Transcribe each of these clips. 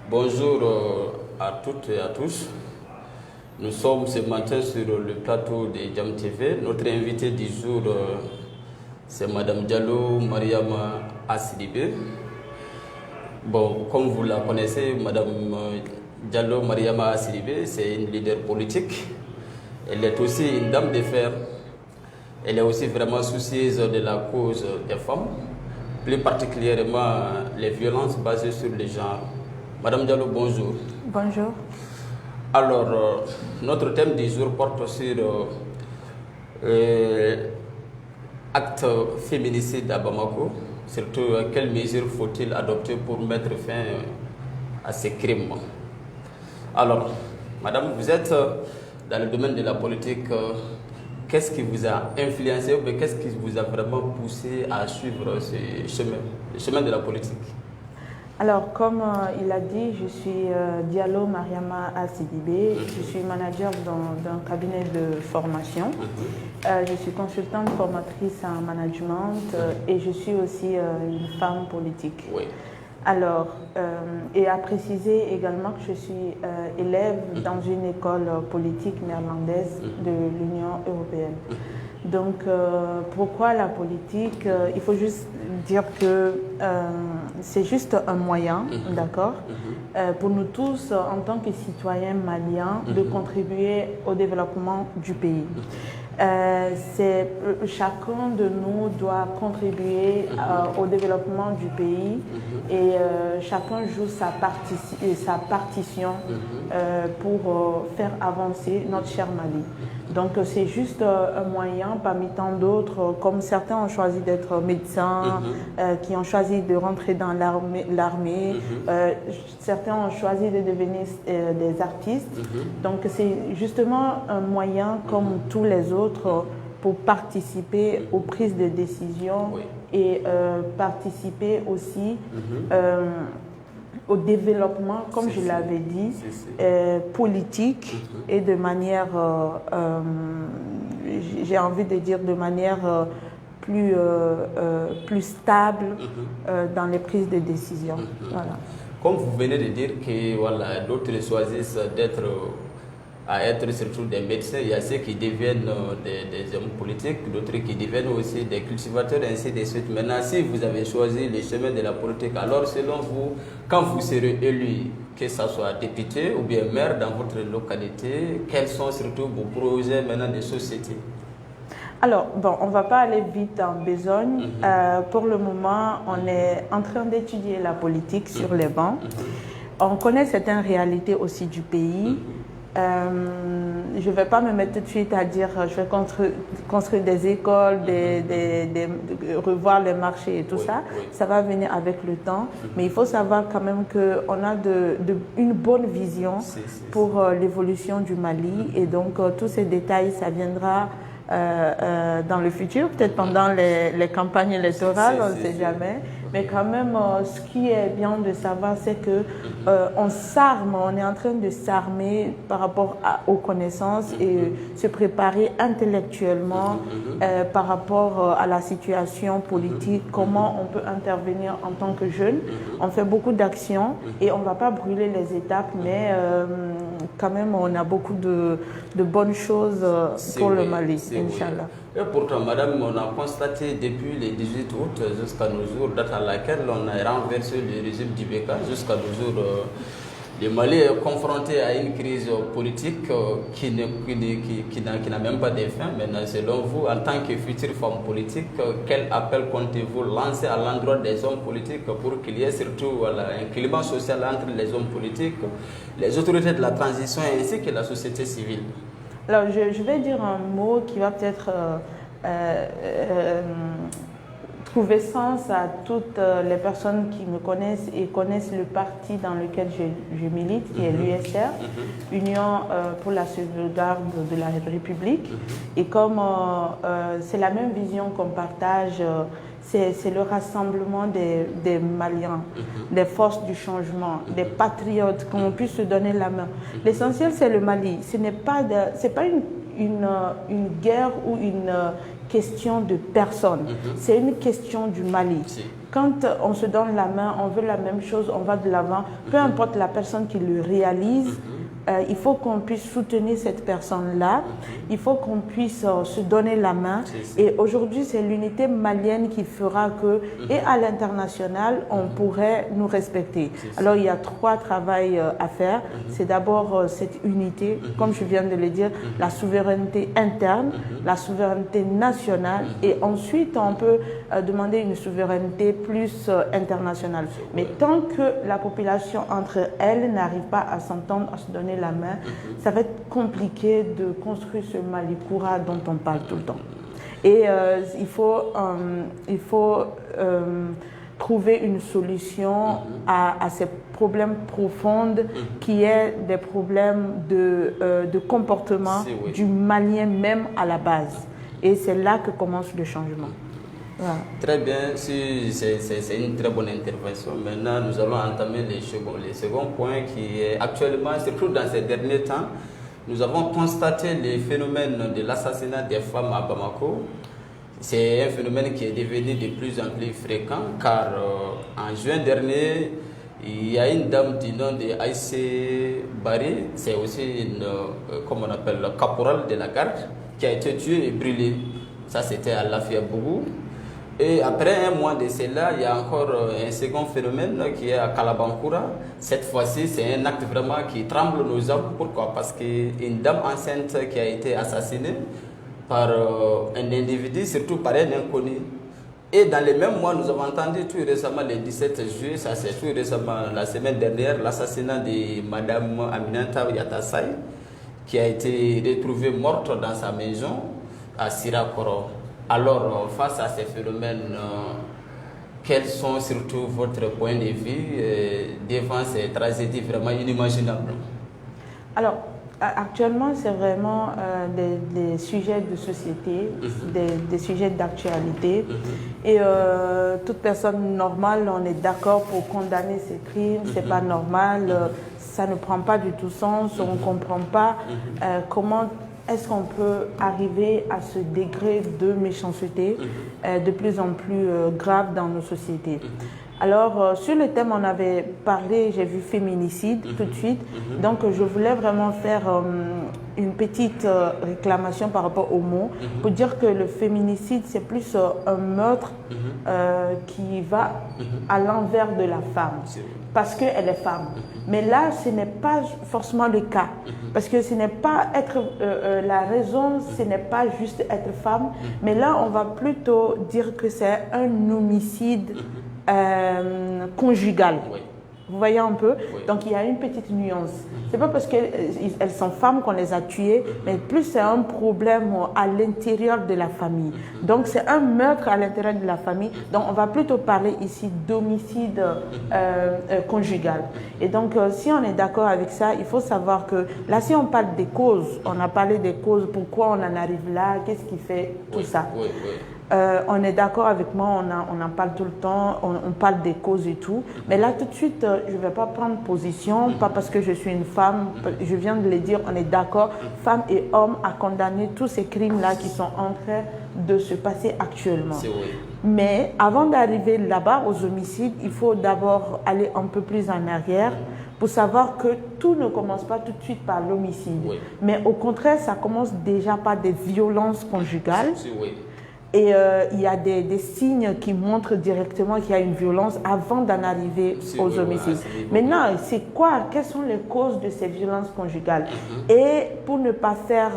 Bonjour à toutes et à tous. Nous sommes ce matin sur le plateau de Jam TV. Notre invité du jour, c'est Madame Diallo Mariama Asidibé. Bon, comme vous la connaissez, Madame Diallo Mariama Asidibé, c'est une leader politique. Elle est aussi une dame de fer. Elle est aussi vraiment soucieuse de la cause des femmes, plus particulièrement les violences basées sur le genre. Madame Diallo, bonjour. Bonjour. Alors, notre thème du jour porte sur acte féminicide à Bamako. Surtout, quelles mesures faut-il adopter pour mettre fin à ces crimes? Alors, Madame, vous êtes dans le domaine de la politique. Qu'est-ce qui vous a influencé ou qu'est-ce qui vous a vraiment poussé à suivre ce chemin, le chemin de la politique? Alors, comme il a dit, je suis Diallo Mariama Asidibé. Je suis manager d'un cabinet de formation. Je suis consultante formatrice en management et je suis aussi une femme politique. Oui. Alors, et à préciser également que je suis élève dans une école politique néerlandaise de l'Union européenne. Donc, pourquoi la politique? Il faut juste dire que c'est juste un moyen, d'accord, pour nous tous, en tant que citoyens maliens, de contribuer au développement du pays. Chacun de nous doit contribuer au développement du pays et chacun joue sa partition pour faire avancer notre cher Mali. Donc c'est juste un moyen parmi tant d'autres, comme certains ont choisi d'être médecins, qui ont choisi de rentrer dans l'armée, certains ont choisi de devenir des artistes. Donc c'est justement un moyen comme tous les autres pour participer aux prises de décision et participer aussi au développement, comme je l'avais dit, politique et de manière, j'ai envie de dire, de manière plus stable dans les prises de décision. Voilà. Comme vous venez de dire que voilà, d'autres choisissent à être surtout des médecins, il y a ceux qui deviennent des hommes politiques, d'autres qui deviennent aussi des cultivateurs, ainsi de suite. Maintenant, si vous avez choisi le chemin de la politique, alors selon vous, quand vous serez élu, que ce soit député ou bien maire dans votre localité, quels sont surtout vos projets maintenant de société? Alors, bon, on ne va pas aller vite en besogne. Pour le moment, on est en train d'étudier la politique sur les bancs. On connaît certaines réalités aussi du pays. Je ne vais pas me mettre tout de suite à dire je vais construire des écoles, revoir les marchés et tout ça. Ça va venir avec le temps. Mais il faut savoir quand même qu'on a une bonne vision pour l'évolution du Mali. Et donc, tous ces détails, ça viendra dans le futur, peut-être pendant les campagnes électorales, on ne sait jamais. Mais quand même, ce qui est bien de savoir, c'est que on s'arme, on est en train de s'armer par rapport aux connaissances et se préparer intellectuellement par rapport à la situation politique, comment on peut intervenir en tant que jeune. On fait beaucoup d'actions et on ne va pas brûler les étapes, mais quand même, on a beaucoup de bonnes choses pour le Mali, Inch'Allah. Et pourtant, madame, on a constaté depuis le 18 août jusqu'à nos jours, date à laquelle on a renversé le régime d'Ibeka, jusqu'à nos jours, le Mali est confronté à une crise politique qui n'a même pas de fin. Maintenant, selon vous, en tant que future femme politique, quel appel comptez-vous lancer à l'endroit des hommes politiques pour qu'il y ait surtout un climat social entre les hommes politiques, les autorités de la transition ainsi que la société civile? Alors, je vais dire un mot qui va peut-être trouver sens à toutes les personnes qui me connaissent et connaissent le parti dans lequel je milite, qui est l'USR, Union pour la sauvegarde de la République. Et comme c'est la même vision qu'on partage, c'est le rassemblement des Maliens, des forces du changement, des patriotes, qu'on puisse se donner la main. L'essentiel, c'est le Mali. Ce n'est pas, une guerre ou une question de personne. C'est une question du Mali. Quand on se donne la main, on veut la même chose, on va de l'avant, peu importe la personne qui le réalise, il faut qu'on puisse soutenir cette personne-là, il faut qu'on puisse se donner la main. Et aujourd'hui, c'est l'unité malienne qui fera que, et à l'international, on pourrait nous respecter. Alors, il y a 3 travails à faire. C'est d'abord cette unité, comme je viens de le dire, la souveraineté interne, la souveraineté nationale, et ensuite, on peut demander une souveraineté plus internationale. Mais tant que la population entre elles n'arrive pas à s'entendre, à se donner la main, ça va être compliqué de construire ce Malikoura dont on parle tout le temps. Et il faut trouver une solution à ces problèmes profonds qui est des problèmes de comportement du Malien même à la base. Et c'est là que commence le changement. Voilà. Très bien, c'est une très bonne intervention. Maintenant, nous allons entamer les seconds points qui est actuellement, surtout dans ces derniers temps, nous avons constaté le phénomène de l'assassinat des femmes à Bamako. C'est un phénomène qui est devenu de plus en plus fréquent car en juin dernier, il y a une dame du nom de Aïssé Barry, c'est aussi une, comme on appelle, le caporal de la garde, qui a été tuée et brûlée. Ça, c'était à Lafia Bougou. Et après un mois de cela, il y a encore un second phénomène qui est à Kalabankoura. Cette fois-ci, c'est un acte vraiment qui tremble nos âmes. Pourquoi? Parce qu'une dame enceinte qui a été assassinée par un individu, surtout par un inconnu. Et dans les mêmes mois, nous avons entendu tout récemment, le 17 juillet, ça c'est tout récemment, la semaine dernière, l'assassinat de Madame Aminata Yatassay, qui a été retrouvée morte dans sa maison à Sirakoro. Alors, face à ces phénomènes, quels sont surtout votre point de vue devant ces tragédies vraiment inimaginables? Alors, actuellement, c'est vraiment des sujets de société, des sujets d'actualité. Et toute personne normale, on est d'accord pour condamner ces crimes. C'est pas normal, ça ne prend pas du tout sens, on ne comprend pas comment est-ce qu'on peut arriver à ce degré de méchanceté de plus en plus grave dans nos sociétés. Alors, sur le thème, on avait parlé, j'ai vu féminicide tout de suite. Donc, je voulais vraiment faire une petite réclamation par rapport au mot pour dire que le féminicide, c'est plus un meurtre qui va à l'envers de la femme parce qu'elle est femme. Mais là, ce n'est pas forcément le cas. Parce que ce n'est pas être la raison, ce n'est pas juste être femme. Mais là, on va plutôt dire que c'est un homicide conjugal. Vous voyez un peu? Donc il y a une petite nuance. C'est pas parce qu'elles sont femmes qu'on les a tuées, mais plus c'est un problème à l'intérieur de la famille. Donc c'est un meurtre à l'intérieur de la famille. Donc on va plutôt parler ici d'homicide conjugal. Et donc si on est d'accord avec ça, il faut savoir que là, si on parle des causes, on a parlé des causes, pourquoi on en arrive là, qu'est-ce qui fait tout ça. On est d'accord avec moi, on en parle tout le temps, on parle des causes et tout. Mais là, tout de suite, je ne vais pas prendre position, pas parce que je suis une femme, je viens de le dire, on est d'accord, femmes et hommes, à condamner tous ces crimes-là qui sont en train de se passer actuellement. Mais avant d'arriver là-bas, aux homicides, il faut d'abord aller un peu plus en arrière pour savoir que tout ne commence pas tout de suite par l'homicide. Mais au contraire, ça commence déjà par des violences conjugales. Et il y a des signes qui montrent directement qu'il y a une violence avant d'en arriver aux homicides. Maintenant, c'est quoi? Quelles sont les causes de ces violences conjugales? Et pour ne pas faire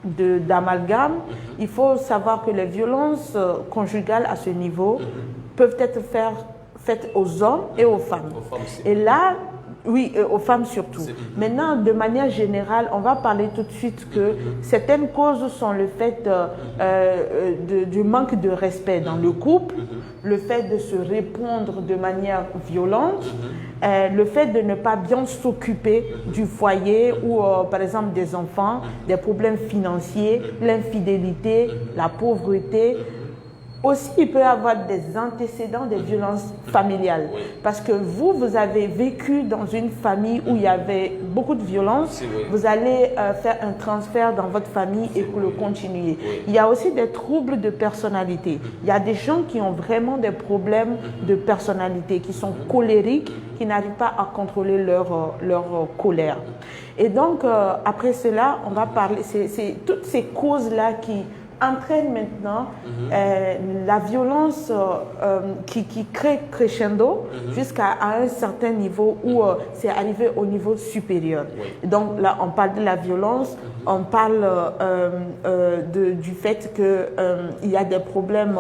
d'amalgame, il faut savoir que les violences conjugales à ce niveau peuvent être faites aux hommes et aux femmes. Et là, oui, aux femmes surtout. Maintenant, de manière générale, on va parler tout de suite que certaines causes sont le fait du manque de respect dans le couple, le fait de se répondre de manière violente, le fait de ne pas bien s'occuper du foyer ou, par exemple, des enfants, des problèmes financiers, l'infidélité, la pauvreté. Aussi, il peut y avoir des antécédents des violences familiales. Parce que vous avez vécu dans une famille où il y avait beaucoup de violence. Oui. Vous allez faire un transfert dans votre famille et le continuer. Oui. Il y a aussi des troubles de personnalité. Il y a des gens qui ont vraiment des problèmes de personnalité, qui sont colériques, qui n'arrivent pas à contrôler leur colère. Et donc, après cela, on va parler, c'est toutes ces causes-là qui entraînent maintenant la violence qui crée crescendo jusqu'à un certain niveau où c'est arrivé au niveau supérieur. Oui. Donc là, on parle de la violence, on parle du fait qu'il y a des problèmes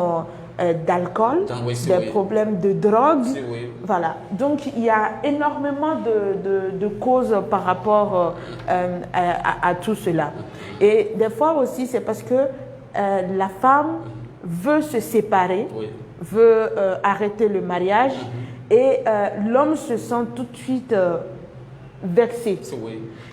d'alcool, des problèmes de drogue. Voilà. Donc, il y a énormément de causes par rapport à tout cela. Et des fois aussi, c'est parce que la femme veut se séparer, veut arrêter le mariage et l'homme se sent tout de suite vexé.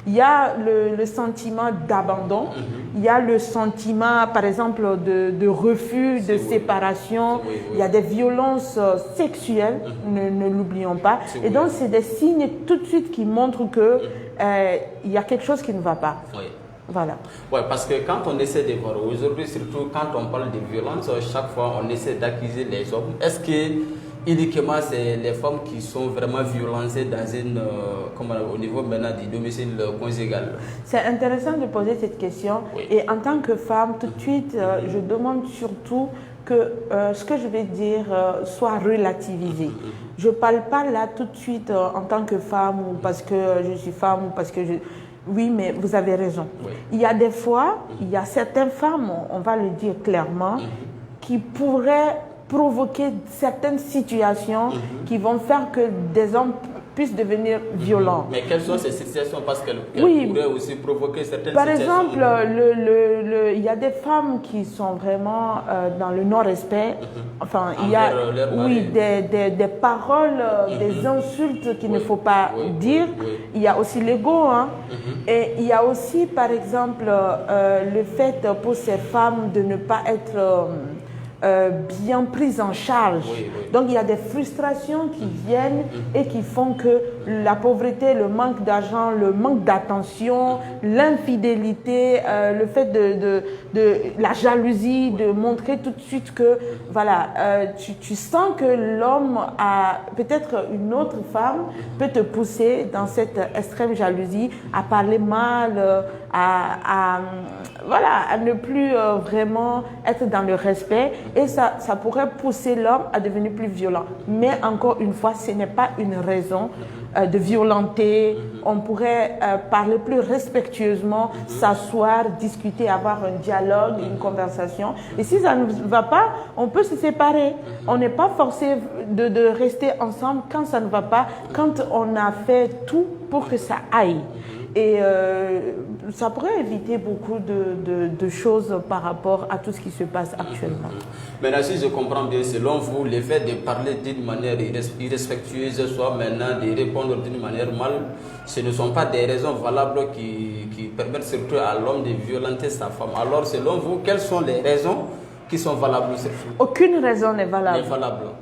Il y a le sentiment d'abandon, il y a le sentiment, par exemple, de refus, de séparation, il y a des violences sexuelles, ne l'oublions pas. Et donc, c'est des signes tout de suite qui montrent qu'il y a quelque chose qui ne va pas. Voilà. Ouais, parce que quand on essaie de voir aujourd'hui, surtout quand on parle de violence, chaque fois on essaie d'accuser les hommes. Est-ce que uniquement c'est les femmes qui sont vraiment violencées dans au niveau maintenant du domicile conjugal? C'est intéressant de poser cette question. Et en tant que femme, tout de suite, je demande surtout que ce que je vais dire soit relativisé. Je ne parle pas là tout de suite en tant que femme ou parce que je suis femme ou parce que je... Oui, mais vous avez raison. Il y a des fois, il y a certaines femmes, on va le dire clairement, qui pourraient provoquer certaines situations qui vont faire que des hommes puissent devenir violents. Mais quelles sont ces situations? Parce qu'elles pourraient aussi provoquer certaines Par situations. exemple, il y a des femmes qui sont vraiment dans le non-respect. Enfin, il y a des paroles, des insultes qu'il ne faut pas dire. Il y a aussi l'ego. Et il y a aussi, par exemple, le fait pour ces femmes de ne pas être... bien prise en charge. Donc il y a des frustrations qui viennent et qui font que la pauvreté, le manque d'argent, le manque d'attention, l'infidélité, le fait de la jalousie, de montrer tout de suite que voilà, tu sens que l'homme a peut-être une autre femme peut te pousser dans cette extrême jalousie à parler mal, à ne plus vraiment être dans le respect. Et ça pourrait pousser l'homme à devenir plus violent. Mais encore une fois, ce n'est pas une raison de violenter. On pourrait parler plus respectueusement, s'asseoir, discuter, avoir un dialogue, une conversation. Et si ça ne va pas, on peut se séparer. On n'est pas forcé de rester ensemble quand ça ne va pas, quand on a fait tout pour que ça aille. Et ça pourrait éviter beaucoup de choses par rapport à tout ce qui se passe actuellement. Maintenant, si je comprends bien, selon vous, le fait de parler d'une manière irrespectueuse, soit maintenant de répondre d'une manière mal, ce ne sont pas des raisons valables qui permettent surtout à l'homme de violenter sa femme. Alors, selon vous, quelles sont les raisons qui sont valables surtout? Aucune raison n'est valable.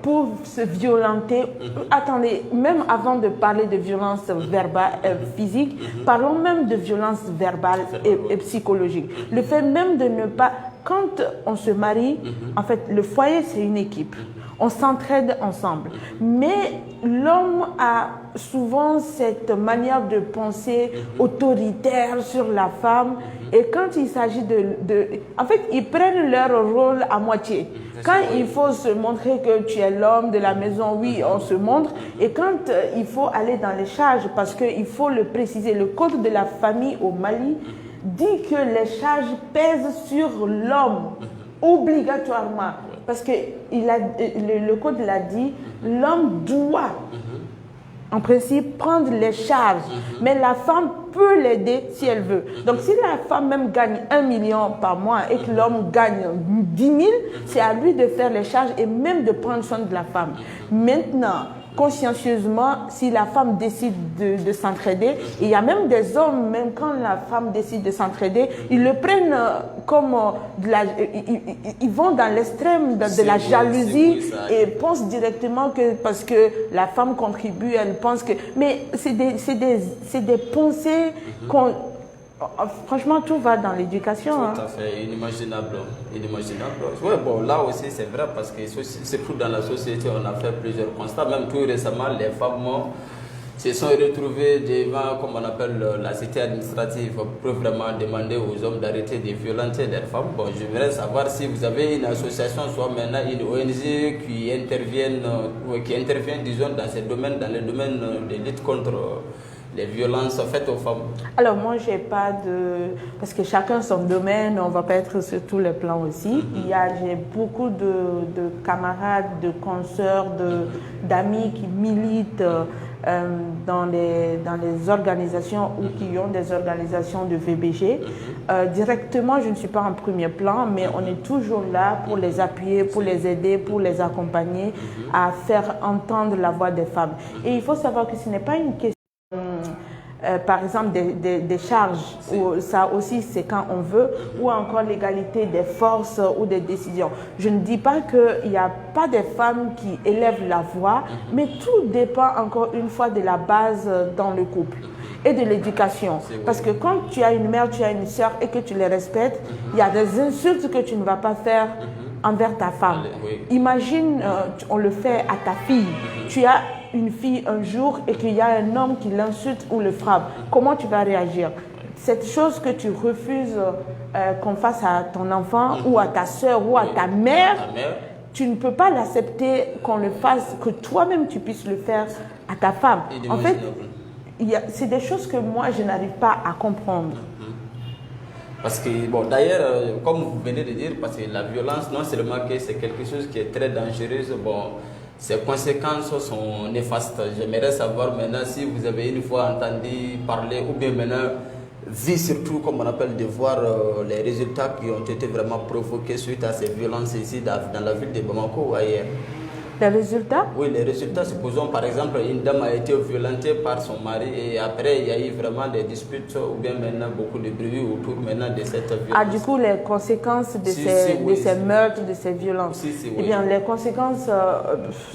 Pour se violenter. Attendez, même avant de parler de violence verbale, physique, parlons même de violence verbale et psychologique. Le fait même de ne pas... Quand on se marie, en fait, le foyer, c'est une équipe. On s'entraide ensemble. Mais l'homme a souvent cette manière de penser autoritaire sur la femme. Et quand il s'agit en fait, ils prennent leur rôle à moitié. Quand il faut se montrer que tu es l'homme de la maison, oui, on se montre. Et quand il faut aller dans les charges, parce qu'il faut le préciser, le code de la famille au Mali dit que les charges pèsent sur l'homme, obligatoirement. Parce que le code l'a dit, l'homme doit, en principe, prendre les charges. Mais la femme peut l'aider si elle veut. Donc, si la femme même gagne 1 million par mois et que l'homme gagne 10 000, c'est à lui de faire les charges et même de prendre soin de la femme. Maintenant, consciencieusement, si la femme décide de s'entraider, il y a même des hommes, même quand la femme décide de s'entraider, ils le prennent comme ils vont dans l'extrême de la jalousie et pensent directement que parce que la femme contribue, elle pense que... Mais c'est des pensées qu'on... Franchement, tout va dans l'éducation. Tout à fait, inimaginable. Ouais, bon, là aussi, c'est vrai parce que surtout dans la société, on a fait plusieurs constats. Même tout récemment, les femmes se sont retrouvées devant, comme on appelle la cité administrative, pour vraiment demander aux hommes d'arrêter de violenter leurs femmes. Bon, je voudrais savoir si vous avez une association, soit maintenant une ONG qui intervient, disons, dans ces domaines, dans les domaines de lutte contre les violences faites aux femmes. Alors moi, j'ai pas de... Parce que chacun son domaine, on va pas être sur tous les plans aussi. J'ai beaucoup de camarades, de consoeurs, d'amis qui militent dans les organisations ou qui ont des organisations de VBG. Directement, je ne suis pas en premier plan, mais on est toujours là pour les appuyer, pour les aider, pour les accompagner à faire entendre la voix des femmes. Et il faut savoir que ce n'est pas une question par exemple des charges, ou ça aussi c'est quand on veut, ou encore l'égalité des forces ou des décisions. Je ne dis pas qu'il n'y a pas des femmes qui élèvent la voix, mais tout dépend encore une fois de la base dans le couple et de l'éducation. Parce que quand tu as une mère, tu as une soeur et que tu les respectes, il y a des insultes que tu ne vas pas faire envers ta femme. Imagine, on le fait à ta fille. Tu as une fille un jour et qu'il y a un homme qui l'insulte ou le frappe. Comment tu vas réagir? Cette chose que tu refuses qu'on fasse à ton enfant ou à ta soeur ou à ta mère, tu ne peux pas l'accepter qu'on le fasse, que toi-même tu puisses le faire à ta femme. En fait, c'est des choses que moi je n'arrive pas à comprendre. Parce que, bon, d'ailleurs, comme vous venez de dire, parce que la violence, non seulement que c'est quelque chose qui est très dangereuse, bon, ses conséquences sont néfastes. J'aimerais savoir maintenant si vous avez une fois entendu parler, ou bien maintenant vu surtout, comme on appelle, de voir les résultats qui ont été vraiment provoqués suite à ces violences ici dans la ville de Bamako ou ailleurs. Les résultats? Oui, les résultats, supposons par exemple une dame a été violentée par son mari et après il y a eu vraiment des disputes ou bien maintenant beaucoup de bruit autour maintenant de cette violence. Ah, du coup, les conséquences de ces meurtres, de ces violences. Eh bien, les conséquences,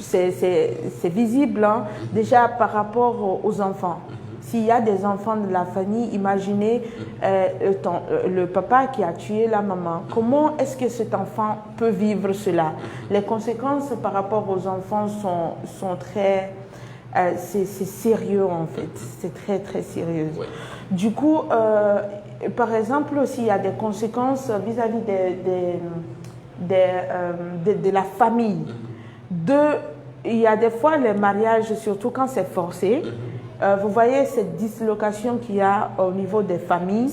c'est visible, hein, déjà par rapport aux enfants. S'il y a des enfants de la famille, imaginez le papa qui a tué la maman. Comment est-ce que cet enfant peut vivre cela? Les conséquences par rapport aux enfants sont très... c'est sérieux en fait, c'est très très sérieux. Ouais. Du coup, par exemple, s'il y a des conséquences vis-à-vis de la famille, il y a des fois les mariages, surtout quand c'est forcé, vous voyez cette dislocation qu'il y a au niveau des familles,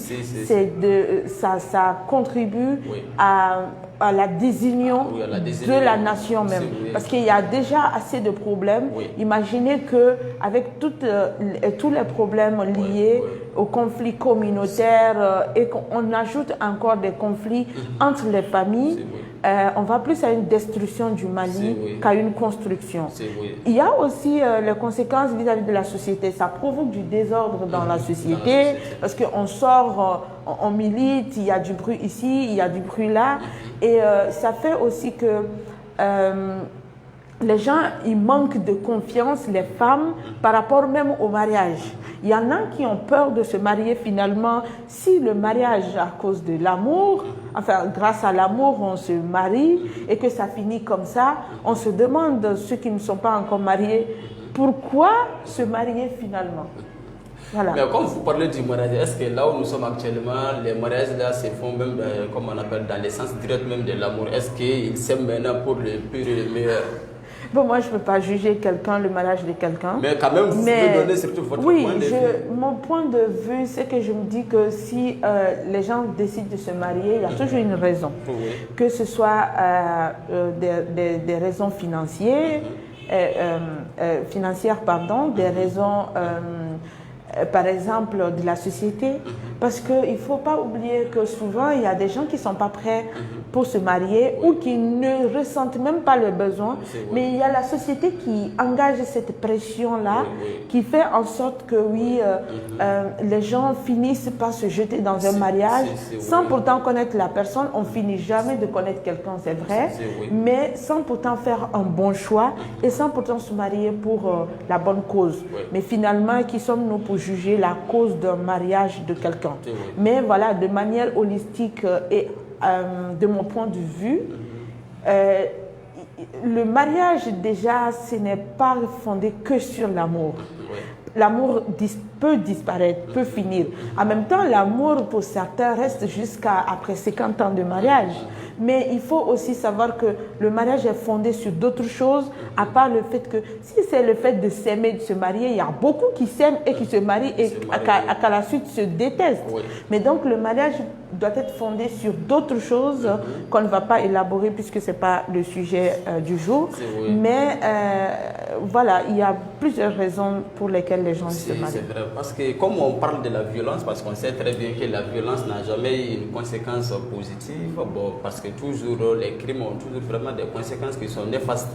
ça contribue à la désunion de la nation même. Parce qu'il y a déjà assez de problèmes. Imaginez qu'avec tous les problèmes liés aux conflits communautaires et qu'on ajoute encore des conflits entre les familles, on va plus à une destruction du Mali qu'à une construction. Il y a aussi les conséquences vis-à-vis de la société. Ça provoque du désordre dans la société parce qu'on sort, on milite, il y a du bruit ici, il y a du bruit là. Et ça fait aussi que les gens, ils manquent de confiance, les femmes, par rapport même au mariage. Il y en a qui ont peur de se marier finalement. Si le mariage, à cause de l'amour, enfin grâce à l'amour, on se marie et que ça finit comme ça, on se demande, ceux qui ne sont pas encore mariés, pourquoi se marier finalement? Voilà. Mais quand vous parlez du mariage, est-ce que là où nous sommes actuellement, les mariages là se font même, comme on appelle, dans l'essence directe même de l'amour? Est-ce qu'ils s'aiment maintenant pour le pire et le meilleur? Bon, moi, je ne peux pas juger quelqu'un, le mariage de quelqu'un. Mais quand même, vous pouvez donner surtout votre point de vue. Mon point de vue, c'est que je me dis que si les gens décident de se marier, il y a toujours une raison. Que ce soit des raisons financières, des raisons, par exemple, de la société. Parce qu'il ne faut pas oublier que souvent, il y a des gens qui ne sont pas prêts pour se marier ou qui ne ressentent même pas le besoin. Mais il y a la société qui engage cette pression-là, qui fait en sorte que oui, les gens finissent par se jeter dans un mariage sans pourtant connaître la personne. On finit jamais de connaître quelqu'un, c'est vrai, mais sans pourtant faire un bon choix et sans pourtant se marier pour la bonne cause. Mais finalement, qui sommes-nous pour juger la cause d'un mariage de quelqu'un? Mais voilà, de manière holistique et de mon point de vue, le mariage déjà, ce n'est pas fondé que sur l'amour. L'amour peut disparaître, peut finir. En même temps, l'amour pour certains reste jusqu'à après 50 ans de mariage. Mais il faut aussi savoir que le mariage est fondé sur d'autres choses, à part le fait que si c'est le fait de s'aimer, de se marier, il y a beaucoup qui s'aiment et qui se marient et qu'à la suite se détestent. Mais donc le mariage doit être fondé sur d'autres choses qu'on ne va pas élaborer puisque ce n'est pas le sujet du jour. Mais voilà, il y a plusieurs raisons pour lesquelles les gens se marient. C'est vrai, parce que comme on parle de la violence, parce qu'on sait très bien que la violence n'a jamais une conséquence positive, bon, parce que toujours les crimes ont toujours vraiment des conséquences qui sont néfastes.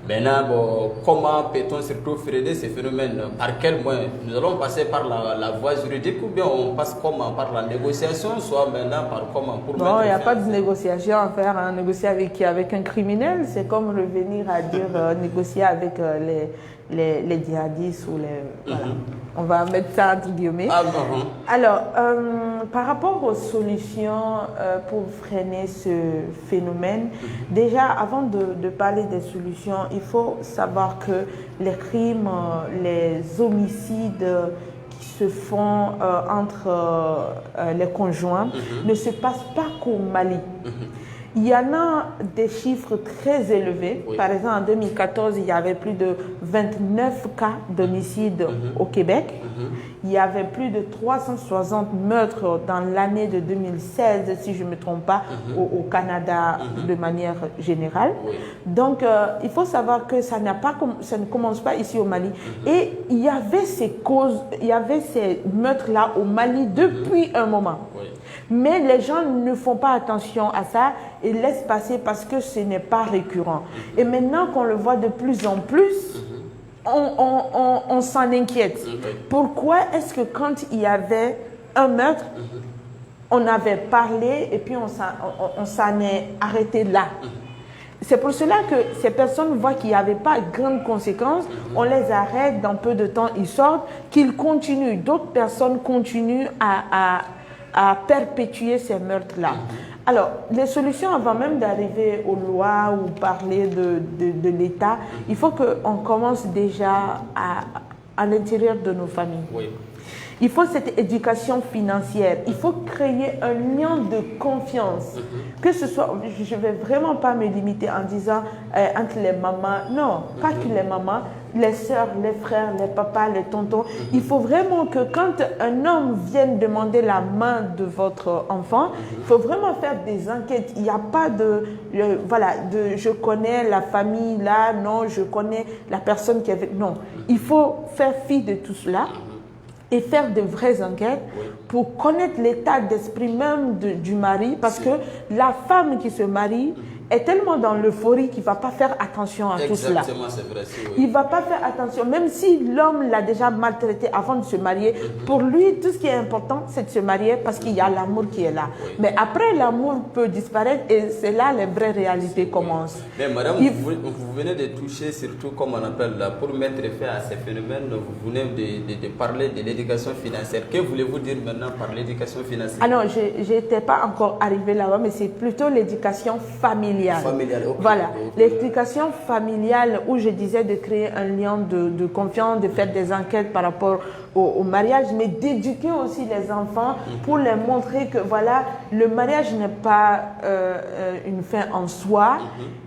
Maintenant, bon, comment peut-on surtout freiner ces phénomènes? Par quel moyen? Nous allons passer par la voie juridique ou bien on passe comment? Par la négociation, soit maintenant par comment? Non, il n'y a pas de négociation à faire. Hein. Négocier avec un criminel, c'est comme revenir à dire négocier avec les djihadistes ou les... Voilà. On va mettre ça entre guillemets. Alors, par rapport aux solutions pour freiner ce phénomène, déjà, avant de parler des solutions, il faut savoir que les crimes, les homicides qui se font entre les conjoints ne se passent pas qu'au Mali. Il y en a des chiffres très élevés. Par exemple, en 2014, il y avait plus de 29 cas d'homicide au Québec. Il y avait plus de 360 meurtres dans l'année de 2016, si je ne me trompe pas, au Canada de manière générale. Donc, il faut savoir que ça ne commence pas ici au Mali. Et il y avait ces causes, il y avait ces meurtres-là au Mali depuis un moment. Mais les gens ne font pas attention à ça et laissent passer parce que ce n'est pas récurrent. Et maintenant qu'on le voit de plus en plus, on s'en inquiète. Pourquoi est-ce que quand il y avait un meurtre, on avait parlé et puis on s'en est arrêté là? C'est pour cela que ces personnes voient qu'il n'y avait pas de grandes conséquences, on les arrête, dans peu de temps ils sortent, qu'ils continuent. D'autres personnes continuent à perpétuer ces meurtres-là. Alors, les solutions, avant même d'arriver aux lois ou parler de l'État, il faut qu'on commence déjà à l'intérieur de nos familles. Il faut cette éducation financière. Il faut créer un lien de confiance. Que ce soit, je ne vais vraiment pas me limiter en disant entre les mamans. Non, pas que les mamans, les sœurs, les frères, les papas, les tontons. Il faut vraiment que quand un homme vienne demander la main de votre enfant, il faut vraiment faire des enquêtes. Il n'y a pas je connais la famille là, non, je connais la personne qui est avec. Non, il faut faire fi de tout cela et faire de vraies enquêtes pour connaître l'état d'esprit même du mari, parce que la femme qui se marie est tellement dans l'euphorie qu'il ne va pas faire attention à tout cela. Exactement, c'est vrai. Il ne va pas faire attention, même si l'homme l'a déjà maltraité avant de se marier. Pour lui, tout ce qui est important, c'est de se marier parce qu'il y a l'amour qui est là. Mais après, l'amour peut disparaître et c'est là les vraies réalités commencent. Mais madame, vous venez de toucher surtout, comme on appelle, là, pour mettre fin à ces phénomènes, vous venez de parler de l'éducation financière. Que voulez-vous dire maintenant par l'éducation financière? Ah non, je n'étais pas encore arrivée là-bas, mais c'est plutôt l'éducation familiale. Voilà, l'éducation familiale où je disais de créer un lien de confiance, de faire des enquêtes par rapport au mariage, mais d'éduquer aussi les enfants pour les montrer que voilà, le mariage n'est pas une fin en soi,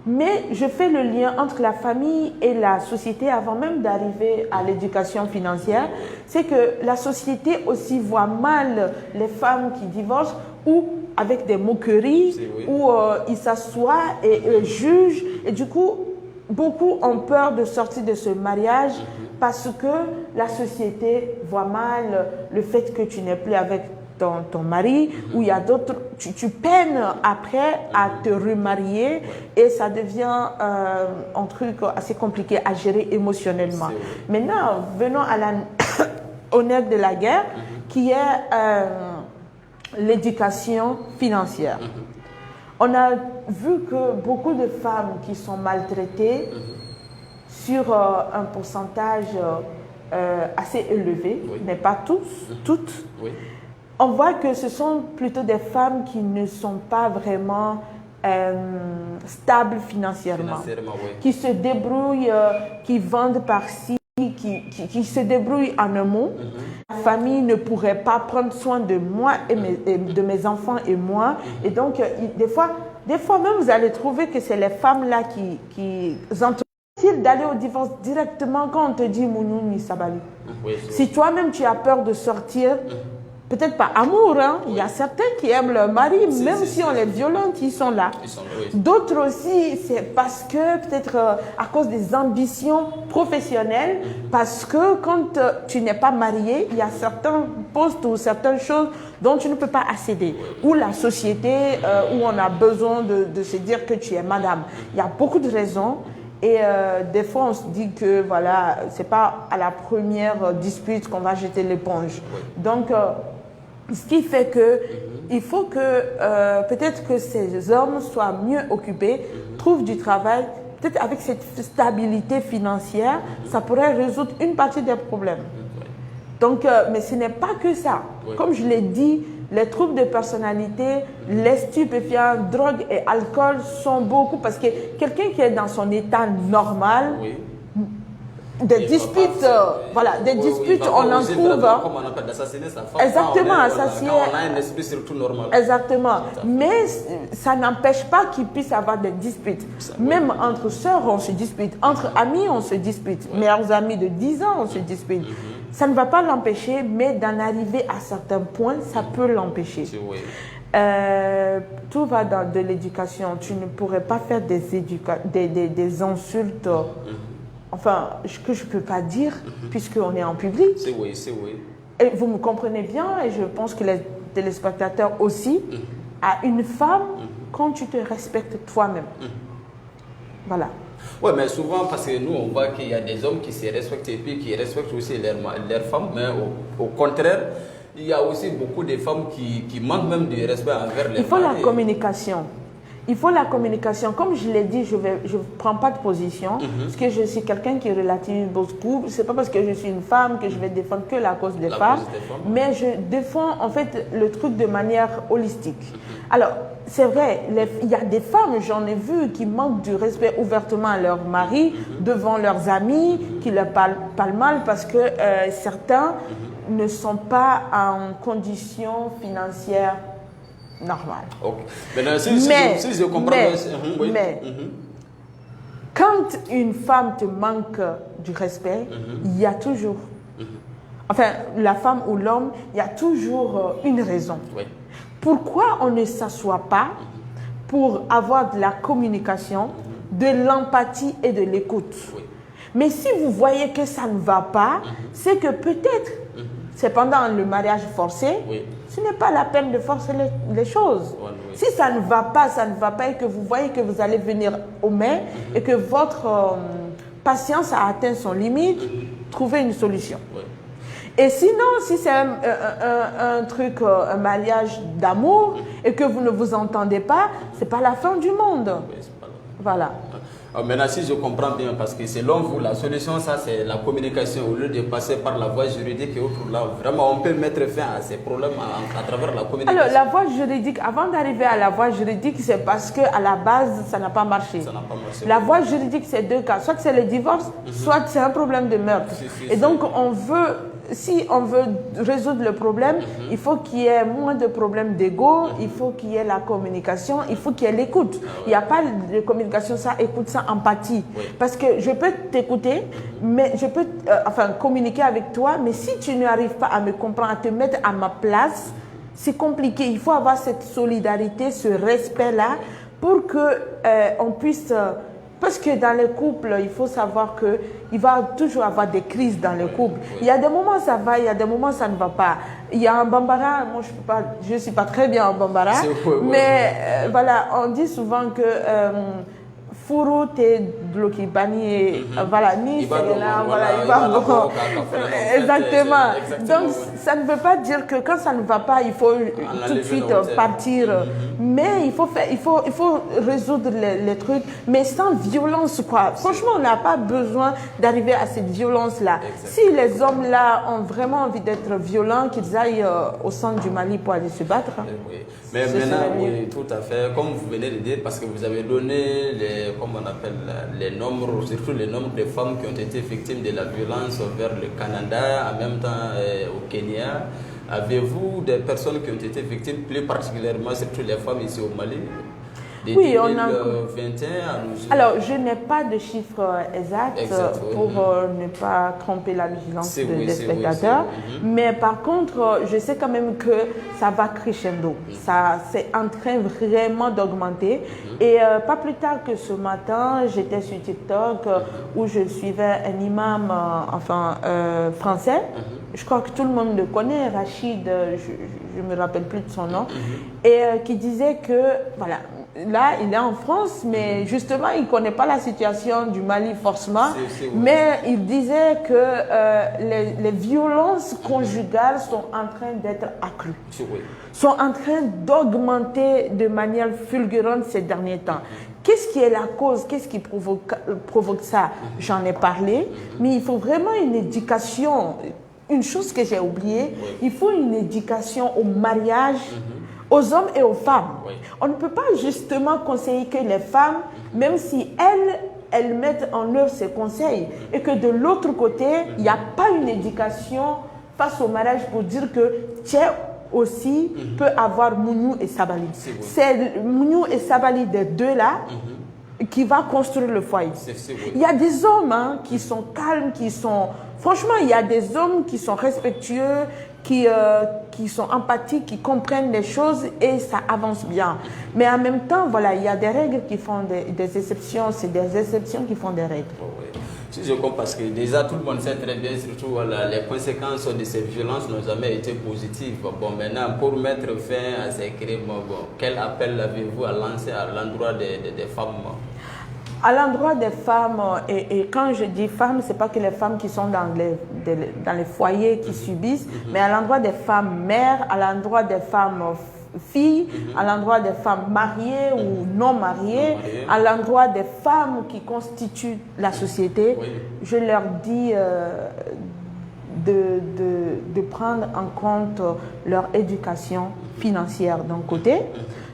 mais je fais le lien entre la famille et la société avant même d'arriver à l'éducation financière. C'est que la société aussi voit mal les femmes qui divorcent ou avec des moqueries, où ils s'assoient et jugent. Et du coup, beaucoup ont peur de sortir de ce mariage parce que la société voit mal le fait que tu n'es plus avec ton mari, ou il y a d'autres, tu peines après à te remarier et ça devient un truc assez compliqué à gérer émotionnellement. Maintenant, venons à au nerf de la guerre, qui est l'éducation financière. On a vu que beaucoup de femmes qui sont maltraitées sur un pourcentage assez élevé, mais pas toutes, on voit que ce sont plutôt des femmes qui ne sont pas vraiment stables financièrement, qui se débrouillent, qui vendent par-ci, qui se débrouillent en un mot. La famille ne pourrait pas prendre soin de moi et de mes enfants et moi. Et donc, des fois même, vous allez trouver que c'est les femmes-là qui d'aller au divorce directement quand on te dit Mounouni Sabali. Si toi-même tu as peur de sortir, peut-être pas amour, hein? Il y a certains qui aiment leur mari, même si on les violente, ils sont là. D'autres aussi, c'est parce que peut-être à cause des ambitions professionnelles, parce que quand tu n'es pas marié, il y a certains postes ou certaines choses dont tu ne peux pas accéder. Ou la société où on a besoin de se dire que tu es madame. Il y a beaucoup de raisons. Et des fois, on se dit que voilà, c'est pas à la première dispute qu'on va jeter l'éponge. Donc, ce qui fait que il faut que peut-être que ces hommes soient mieux occupés, trouvent du travail. Peut-être avec cette stabilité financière, ça pourrait résoudre une partie des problèmes. Donc, mais ce n'est pas que ça. Comme je l'ai dit, les troubles de personnalité, les stupéfiants, drogue et alcool sont beaucoup parce que quelqu'un qui est dans son état normal, des disputes, voilà, des disputes, on en trouve. Comme on appelle d'assassiner sa femme. Exactement, assassiner. On a un esprit surtout normal. Exactement. Mais ça n'empêche pas qu'il puisse avoir des disputes. Même entre sœurs, on se dispute. Entre amis, on se dispute. Meilleurs amis de 10 ans, on se dispute. Ça ne va pas l'empêcher, mais d'en arriver à certains points, ça peut l'empêcher. Tout va dans de l'éducation. Tu ne pourrais pas faire des insultes, enfin, que je ne peux pas dire, puisqu'on est en public. C'est oui. Et vous me comprenez bien, et je pense que les téléspectateurs aussi, à une femme, quand tu te respectes toi-même. Voilà. Oui, mais souvent, parce que nous, on voit qu'il y a des hommes qui se respectent et puis qui respectent aussi leurs femmes, mais au contraire, il y a aussi beaucoup de femmes qui manquent même de respect envers les femmes. Il faut la communication. Il faut la communication. Comme je l'ai dit, je ne prends pas de position, parce que je suis quelqu'un qui relativise beaucoup. Ce n'est pas parce que je suis une femme que je vais défendre que la cause des femmes, mais je défends en fait le truc de manière holistique. Alors, c'est vrai, il y a des femmes, j'en ai vu, qui manquent du respect ouvertement à leur mari, devant leurs amis, qui leur parlent mal parce que certains ne sont pas en condition financière normale. Okay. Maintenant, si je comprends mais quand une femme te manque du respect, il y a toujours, enfin, la femme ou l'homme, il y a toujours une raison. Pourquoi on ne s'assoit pas pour avoir de la communication, de l'empathie et de l'écoute? Mais si vous voyez que ça ne va pas, c'est que peut-être, c'est pendant le mariage forcé, ce n'est pas la peine de forcer les choses. Si ça ne va pas et que vous voyez que vous allez venir au mai et que votre patience a atteint son limite, trouvez une solution. Et sinon, si c'est un truc, un mariage d'amour et que vous ne vous entendez pas, c'est pas la fin du monde. Voilà. Maintenant, si je comprends bien, parce que selon vous, la solution, ça, c'est la communication. Au lieu de passer par la voie juridique et autres, là, vraiment, on peut mettre fin à ces problèmes à travers la communication. Alors, la voie juridique, avant d'arriver à la voie juridique, c'est parce qu'à la base, ça n'a pas marché. La voie juridique, c'est deux cas. Soit c'est le divorce, soit c'est un problème de meurtre. Et donc, si on veut résoudre le problème, il faut qu'il y ait moins de problèmes d'ego, il faut qu'il y ait la communication, il faut qu'il y ait l'écoute. Il n'y a pas de communication sans écoute, sans empathie. Parce que je peux t'écouter, mais je peux communiquer avec toi, mais si tu n'arrives pas à me comprendre, à te mettre à ma place, c'est compliqué. Il faut avoir cette solidarité, ce respect-là, pour qu'on puisse Parce que dans les couples, il faut savoir qu'il va toujours avoir des crises dans les couples. Oui. Il y a des moments ça va, il y a des moments ça ne va pas. Il y a un bambara, moi je ne suis pas très bien en bambara, mais voilà, on dit souvent que Furu te bloqué bani voilà ni c'est là voilà il va bon exactement. Donc ça ne veut pas dire que quand ça ne va pas il faut tout de suite partir, mais il faut résoudre les trucs, mais sans violence quoi. Franchement on n'a pas besoin d'arriver à cette violence là. Si les hommes là ont vraiment envie d'être violents, qu'ils aillent au centre du Mali pour aller se battre. Oui. Mais maintenant, oui, tout à fait, comme vous venez de dire, parce que vous avez donné les, comment on appelle, les nombres, surtout les nombres de femmes qui ont été victimes de la violence vers le Canada, en même temps au Kenya. Avez-vous des personnes qui ont été victimes, plus particulièrement, surtout les femmes ici au Mali? Oui, on a. Alors, je n'ai pas de chiffres exacts pour ne pas tromper la vigilance des spectateurs. Mais par contre, je sais quand même que ça va crescendo. Ça, c'est en train vraiment d'augmenter. Et pas plus tard que ce matin, j'étais sur TikTok où je suivais un imam français. Je crois que tout le monde le connaît, Rachid, je ne me rappelle plus de son nom, et qui disait que, voilà, là, il est en France, mais justement, il ne connaît pas la situation du Mali forcément, mais il disait que les violences conjugales sont en train d'être accrues, sont en train d'augmenter de manière fulgurante ces derniers temps. Qu'est-ce qui est la cause? Qu'est-ce qui provoque ça? J'en ai parlé, mais il faut vraiment une éducation. Une chose que j'ai oubliée, il faut une éducation au mariage, aux hommes et aux femmes. On ne peut pas justement conseiller que les femmes, même si elles mettent en œuvre ces conseils, et que de l'autre côté, il n'y a pas une éducation face au mariage pour dire que tiens aussi peut avoir Mounou et Sabali. C'est Mounou et Sabali des deux là qui va construire le foyer. Il y a des hommes qui sont calmes, qui sont... Franchement, il y a des hommes qui sont respectueux, qui sont empathiques, qui comprennent les choses et ça avance bien. Mais en même temps, voilà, il y a des règles qui font des exceptions, c'est des exceptions qui font des règles. Si je comprends, parce que déjà tout le monde sait très bien, surtout voilà, les conséquences de ces violences n'ont jamais été positives. Bon, maintenant, pour mettre fin à ces crimes, quel appel avez-vous à lancer à l'endroit des femmes? À l'endroit des femmes, et quand je dis femmes, ce n'est pas que les femmes qui sont dans les foyers qui subissent, mais à l'endroit des femmes mères, à l'endroit des femmes filles, à l'endroit des femmes mariées ou non mariées, à l'endroit des femmes qui constituent la société, je leur dis de prendre en compte leur éducation financière d'un côté,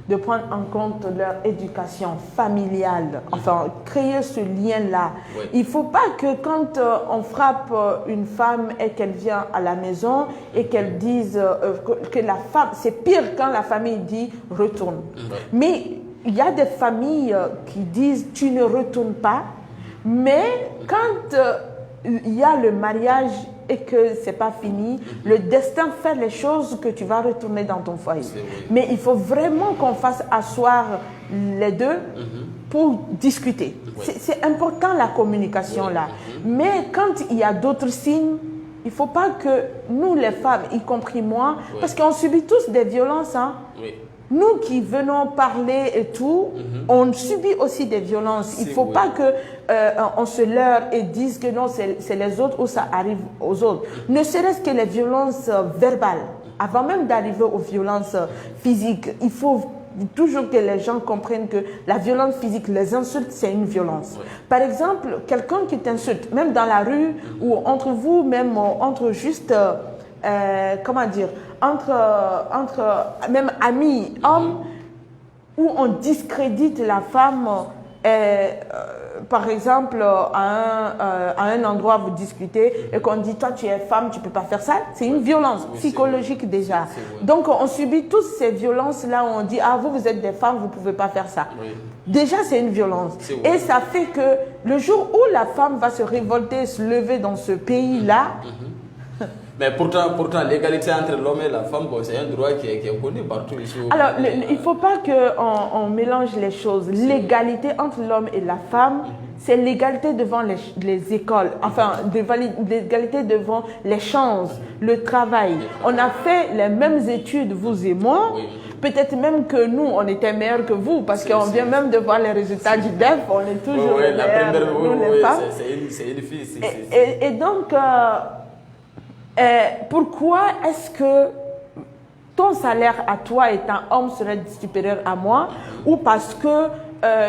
de prendre en compte leur éducation familiale, enfin créer ce lien-là. Il ne faut pas que quand on frappe une femme et qu'elle vient à la maison et qu'elle dise que la femme, c'est pire quand la famille dit retourne. Mais il y a des familles qui disent tu ne retournes pas, mais quand il y a le mariage et que ce n'est pas fini, le destin fait les choses que tu vas retourner dans ton foyer. Mais il faut vraiment qu'on fasse asseoir les deux pour discuter. C'est important la communication là. Mais quand il y a d'autres signes, il ne faut pas que nous les femmes, y compris moi, parce qu'on subit tous des violences, nous qui venons parler et tout, on subit aussi des violences. Il ne faut pas que on se leurre et dise que non, c'est les autres ou ça arrive aux autres. Ne serait-ce que les violences verbales. Avant même d'arriver aux violences physiques, il faut toujours que les gens comprennent que la violence physique, les insultes, c'est une violence. Par exemple, quelqu'un qui t'insulte, même dans la rue ou entre vous, même entre juste... comment dire, entre même amis, hommes, où on discrédite la femme, par exemple, à un endroit vous discutez et qu'on dit toi tu es femme, tu ne peux pas faire ça, c'est une violence psychologique déjà. Donc on subit tous ces violences-là où on dit ah vous êtes des femmes, vous ne pouvez pas faire ça. Déjà c'est une violence. Et ça fait que le jour où la femme va se révolter, se lever dans ce pays-là, Mais pourtant l'égalité entre l'homme et la femme, bon, c'est un droit qui est connu partout ici. Alors, il ne faut pas qu'on mélange les choses. L'égalité entre l'homme et la femme, c'est l'égalité devant les écoles, enfin, l'égalité devant les chances, le travail. On a fait les mêmes études, vous et moi. Oui. Peut-être même que nous, on était meilleurs que vous, parce qu'on vient même de voir les résultats du DEF, on est toujours meilleurs, nous les femmes. C'est une fille. Et donc, pourquoi est-ce que ton salaire à toi étant homme serait supérieur à moi, ou parce que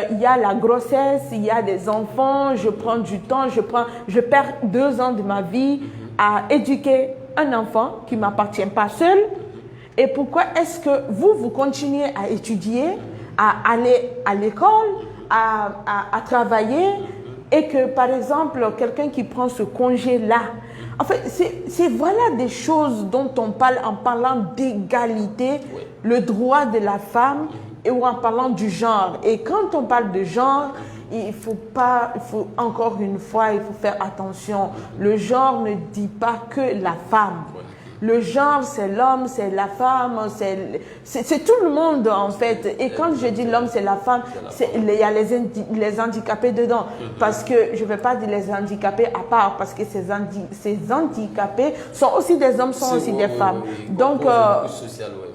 il y a la grossesse, il y a des enfants, je prends du temps, je perds 2 ans de ma vie à éduquer un enfant qui ne m'appartient pas seul. Et pourquoi est-ce que vous continuez à étudier, à aller à l'école, à travailler, et que par exemple quelqu'un qui prend ce congé-là, en fait, c'est voilà des choses dont on parle en parlant d'égalité, le droit de la femme, ou en parlant du genre. Et quand on parle de genre, encore une fois, il faut faire attention. Le genre ne dit pas que la femme. Le genre, c'est l'homme, c'est la femme, c'est tout le monde en fait. Et quand je dis l'homme, c'est la femme, il y a les handicapés dedans. Parce que je ne vais pas dire les handicapés à part, parce que ces handicapés sont aussi des hommes, sont aussi des femmes. Donc,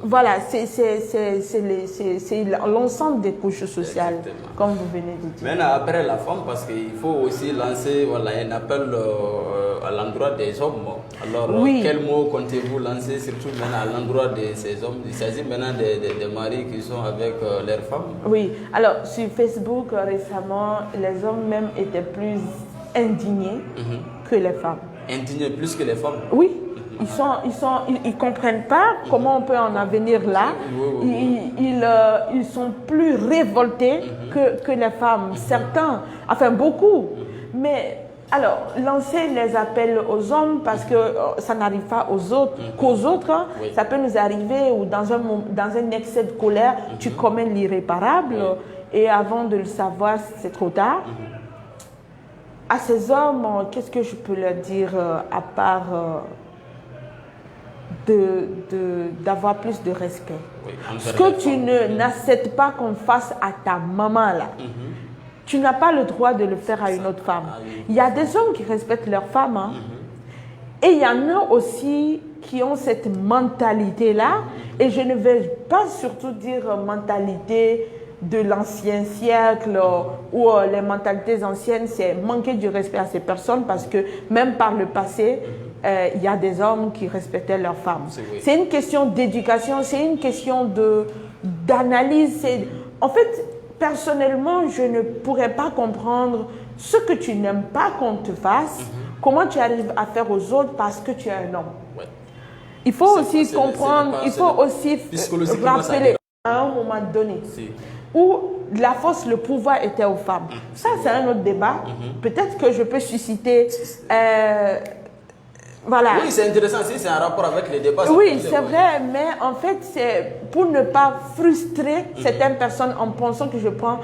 voilà, c'est l'ensemble des couches sociales, comme vous venez de dire. Maintenant, après la femme, parce qu'il faut aussi lancer un appel à l'endroit des hommes. Alors, quel mot comptez-vous lancer, surtout maintenant à l'endroit de ces hommes? Il s'agit maintenant des maris qui sont avec leurs femmes. Oui, alors sur Facebook récemment, les hommes même étaient plus indignés que les femmes. Indignés plus que les femmes? Oui. Ils comprennent pas comment on peut en venir là. Ils sont plus révoltés que les femmes. Certains, enfin beaucoup. Mais alors, lancer les appels aux hommes, parce que ça n'arrive pas qu'aux autres, hein. Ça peut nous arriver où dans un excès de colère, tu commets l'irréparable, et avant de le savoir, c'est trop tard. À ces hommes, qu'est-ce que je peux leur dire à part d'avoir plus de respect? Ce que tu n'acceptes pas qu'on fasse à ta maman là, tu n'as pas le droit de le faire à une autre femme. Il y a des hommes qui respectent leurs femmes, hein. Et il y en a aussi qui ont cette mentalité-là, et je ne vais pas surtout dire mentalité de l'ancien siècle, ou les mentalités anciennes, c'est manquer du respect à ces personnes, parce que même par le passé, il y a des hommes qui respectaient leurs femmes. C'est une question d'éducation, c'est une question d'analyse. En fait, personnellement, je ne pourrais pas comprendre ce que tu n'aimes pas qu'on te fasse, comment tu arrives à faire aux autres parce que tu es un homme. Il faut aussi comprendre, il faut aussi rappeler à un moment donné où la force, le pouvoir était aux femmes. Ça, c'est un autre débat. Peut-être que je peux susciter... voilà. Oui, c'est intéressant, c'est un rapport avec les débats. Oui, c'est vrai, mais en fait, c'est pour ne pas frustrer certaines personnes en pensant que je prends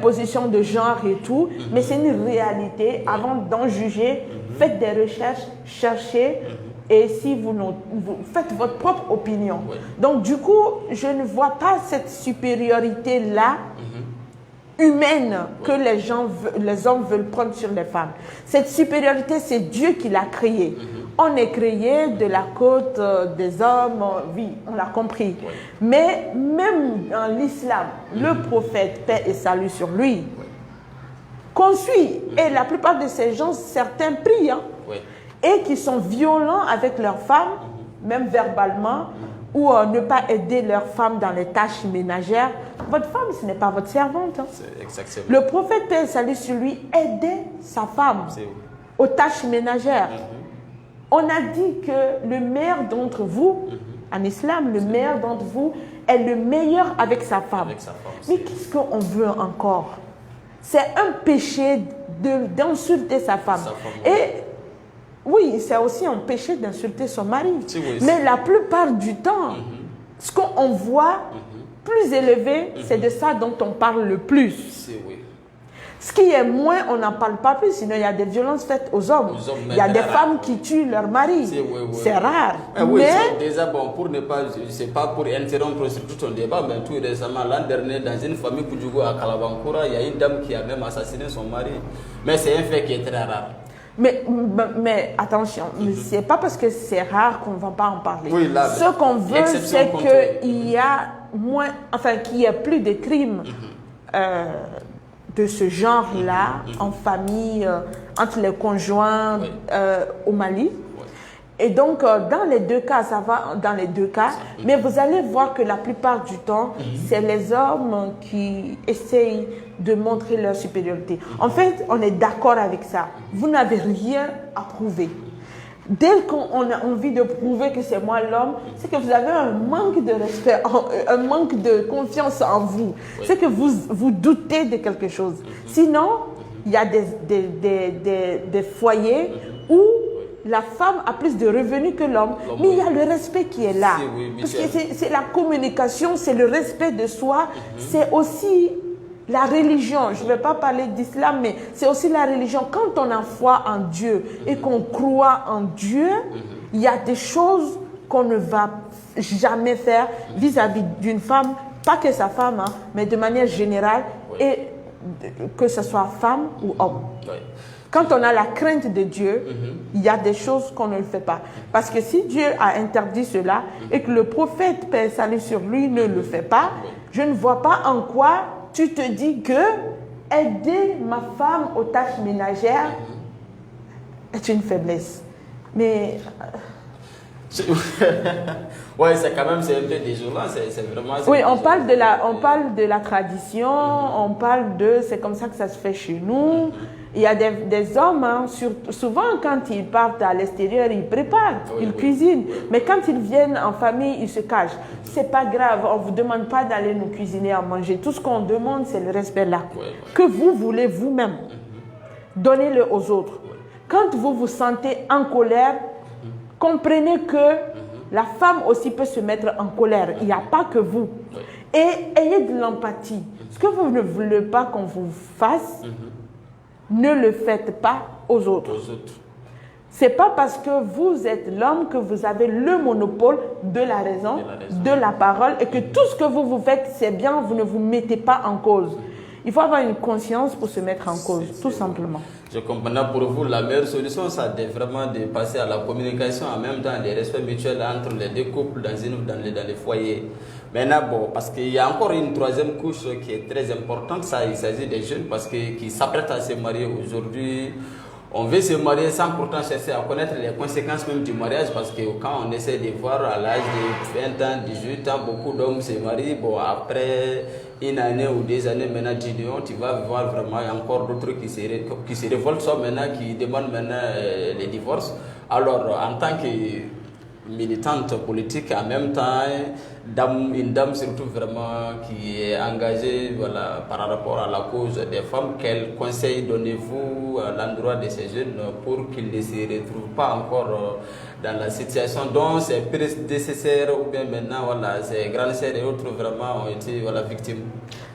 position de genre et tout, mais c'est une réalité. Avant d'en juger, faites des recherches, cherchez, et si vous faites votre propre opinion. Donc, du coup, je ne vois pas cette supériorité-là humaine que les hommes veulent prendre sur les femmes. Cette supériorité, c'est Dieu qui l'a créée. On est créé de la côte des hommes, oui, on l'a compris. Mais même dans l'islam, le prophète, paix et salut sur lui, qu'on suit, et la plupart de ces gens, certains prient, hein, et qui sont violents avec leurs femmes, même verbalement, ou ne pas aider leurs femmes dans les tâches ménagères. Votre femme, ce n'est pas votre servante. Hein. Le prophète, paix et salut sur lui, aidait sa femme aux tâches ménagères. On a dit que le meilleur d'entre vous, en islam, le meilleur d'entre vous est le meilleur avec sa femme. Mais qu'est-ce qu'on veut encore? C'est un péché d'insulter sa femme. Et oui, c'est aussi un péché d'insulter son mari. Mais la plupart du temps, ce qu'on voit plus élevé, c'est de ça dont on parle le plus. Ce qui est moins, on n'en parle pas plus, sinon il y a des violences faites aux hommes. Il y a des femmes qui tuent leur mari. C'est rare. Oui, mais déjà, bon, pour ne pas, c'est pas pour interrompre sur tout ton débat, mais tout récemment, l'an dernier, dans une famille Koudjougou à Kalabankura, il y a une dame qui a même assassiné son mari. Mais c'est un fait qui est très rare. Mais attention, c'est pas parce que c'est rare qu'on ne va pas en parler. Oui, là, ce qu'on veut, c'est qu'il y a moins, enfin, qu'il y ait plus de crimes de ce genre-là en famille, entre les conjoints au Mali. Et donc, dans les deux cas, ça va dans les deux cas, mais vous allez voir que la plupart du temps, c'est les hommes qui essayent de montrer leur supériorité. En fait, on est d'accord avec ça. Vous n'avez rien à prouver. Dès qu'on a envie de prouver que c'est moi l'homme, c'est que vous avez un manque de respect, un manque de confiance en vous. C'est que vous doutez de quelque chose. Sinon, il y a des foyers où la femme a plus de revenus que l'homme, mais il y a le respect qui est là. Parce que c'est la communication, c'est le respect de soi, c'est aussi la religion. Je ne vais pas parler d'islam, mais c'est aussi la religion. Quand on a foi en Dieu et qu'on croit en Dieu, il y a des choses qu'on ne va jamais faire vis-à-vis d'une femme, pas que sa femme, hein, mais de manière générale, et que ce soit femme ou homme. Quand on a la crainte de Dieu, il y a des choses qu'on ne le fait pas. Parce que si Dieu a interdit cela et que le prophète, paix et salut sur lui, ne le fait pas, je ne vois pas en quoi tu te dis que aider ma femme aux tâches ménagères est une faiblesse. Mais... oui, c'est quand même un peu désolant, c'est vraiment... Oui, on parle de la tradition, on parle de... C'est comme ça que ça se fait chez nous. Il y a des hommes, hein, souvent quand ils partent à l'extérieur, ils préparent, ils cuisinent. Mais quand ils viennent en famille, ils se cachent. C'est pas grave, on ne vous demande pas d'aller nous cuisiner à manger. Tout ce qu'on demande, c'est le respect là. Que vous voulez vous-même. Donnez-le aux autres. Quand vous vous sentez en colère, comprenez que la femme aussi peut se mettre en colère. Il n'y a pas que vous. Et ayez de l'empathie. Ce que vous ne voulez pas qu'on vous fasse, ne le faites pas aux autres. C'est pas parce que vous êtes l'homme que vous avez le monopole de la raison, de la parole, et que tout ce que vous faites, c'est bien, vous ne vous mettez pas en cause. Il faut avoir une conscience pour se mettre en cause, tout simplement. Je comprends. Pour vous, la meilleure solution, c'est vraiment de passer à la communication, en même temps, des respects mutuels entre les deux couples dans les foyers. Maintenant, bon, parce qu'il y a encore une troisième couche qui est très importante, ça, il s'agit des jeunes qui s'apprêtent à se marier aujourd'hui. On veut se marier sans pourtant chercher à connaître les conséquences même du mariage, parce que quand on essaie de voir à l'âge de 20 ans, 18 ans, beaucoup d'hommes se marient. Bon, après une année ou 2 années maintenant d'union, tu vas voir vraiment encore d'autres qui se révoltent, soit maintenant qui demandent maintenant les divorces. Alors, en tant que militante politique, en même temps, une dame surtout vraiment qui est engagée par rapport à la cause des femmes, quel conseil donnez-vous à l'endroit de ces jeunes pour qu'ils ne se retrouvent pas encore dans la situation dont ses prédécesseurs ou bien maintenant ses grandes sœurs et autres vraiment ont été victimes?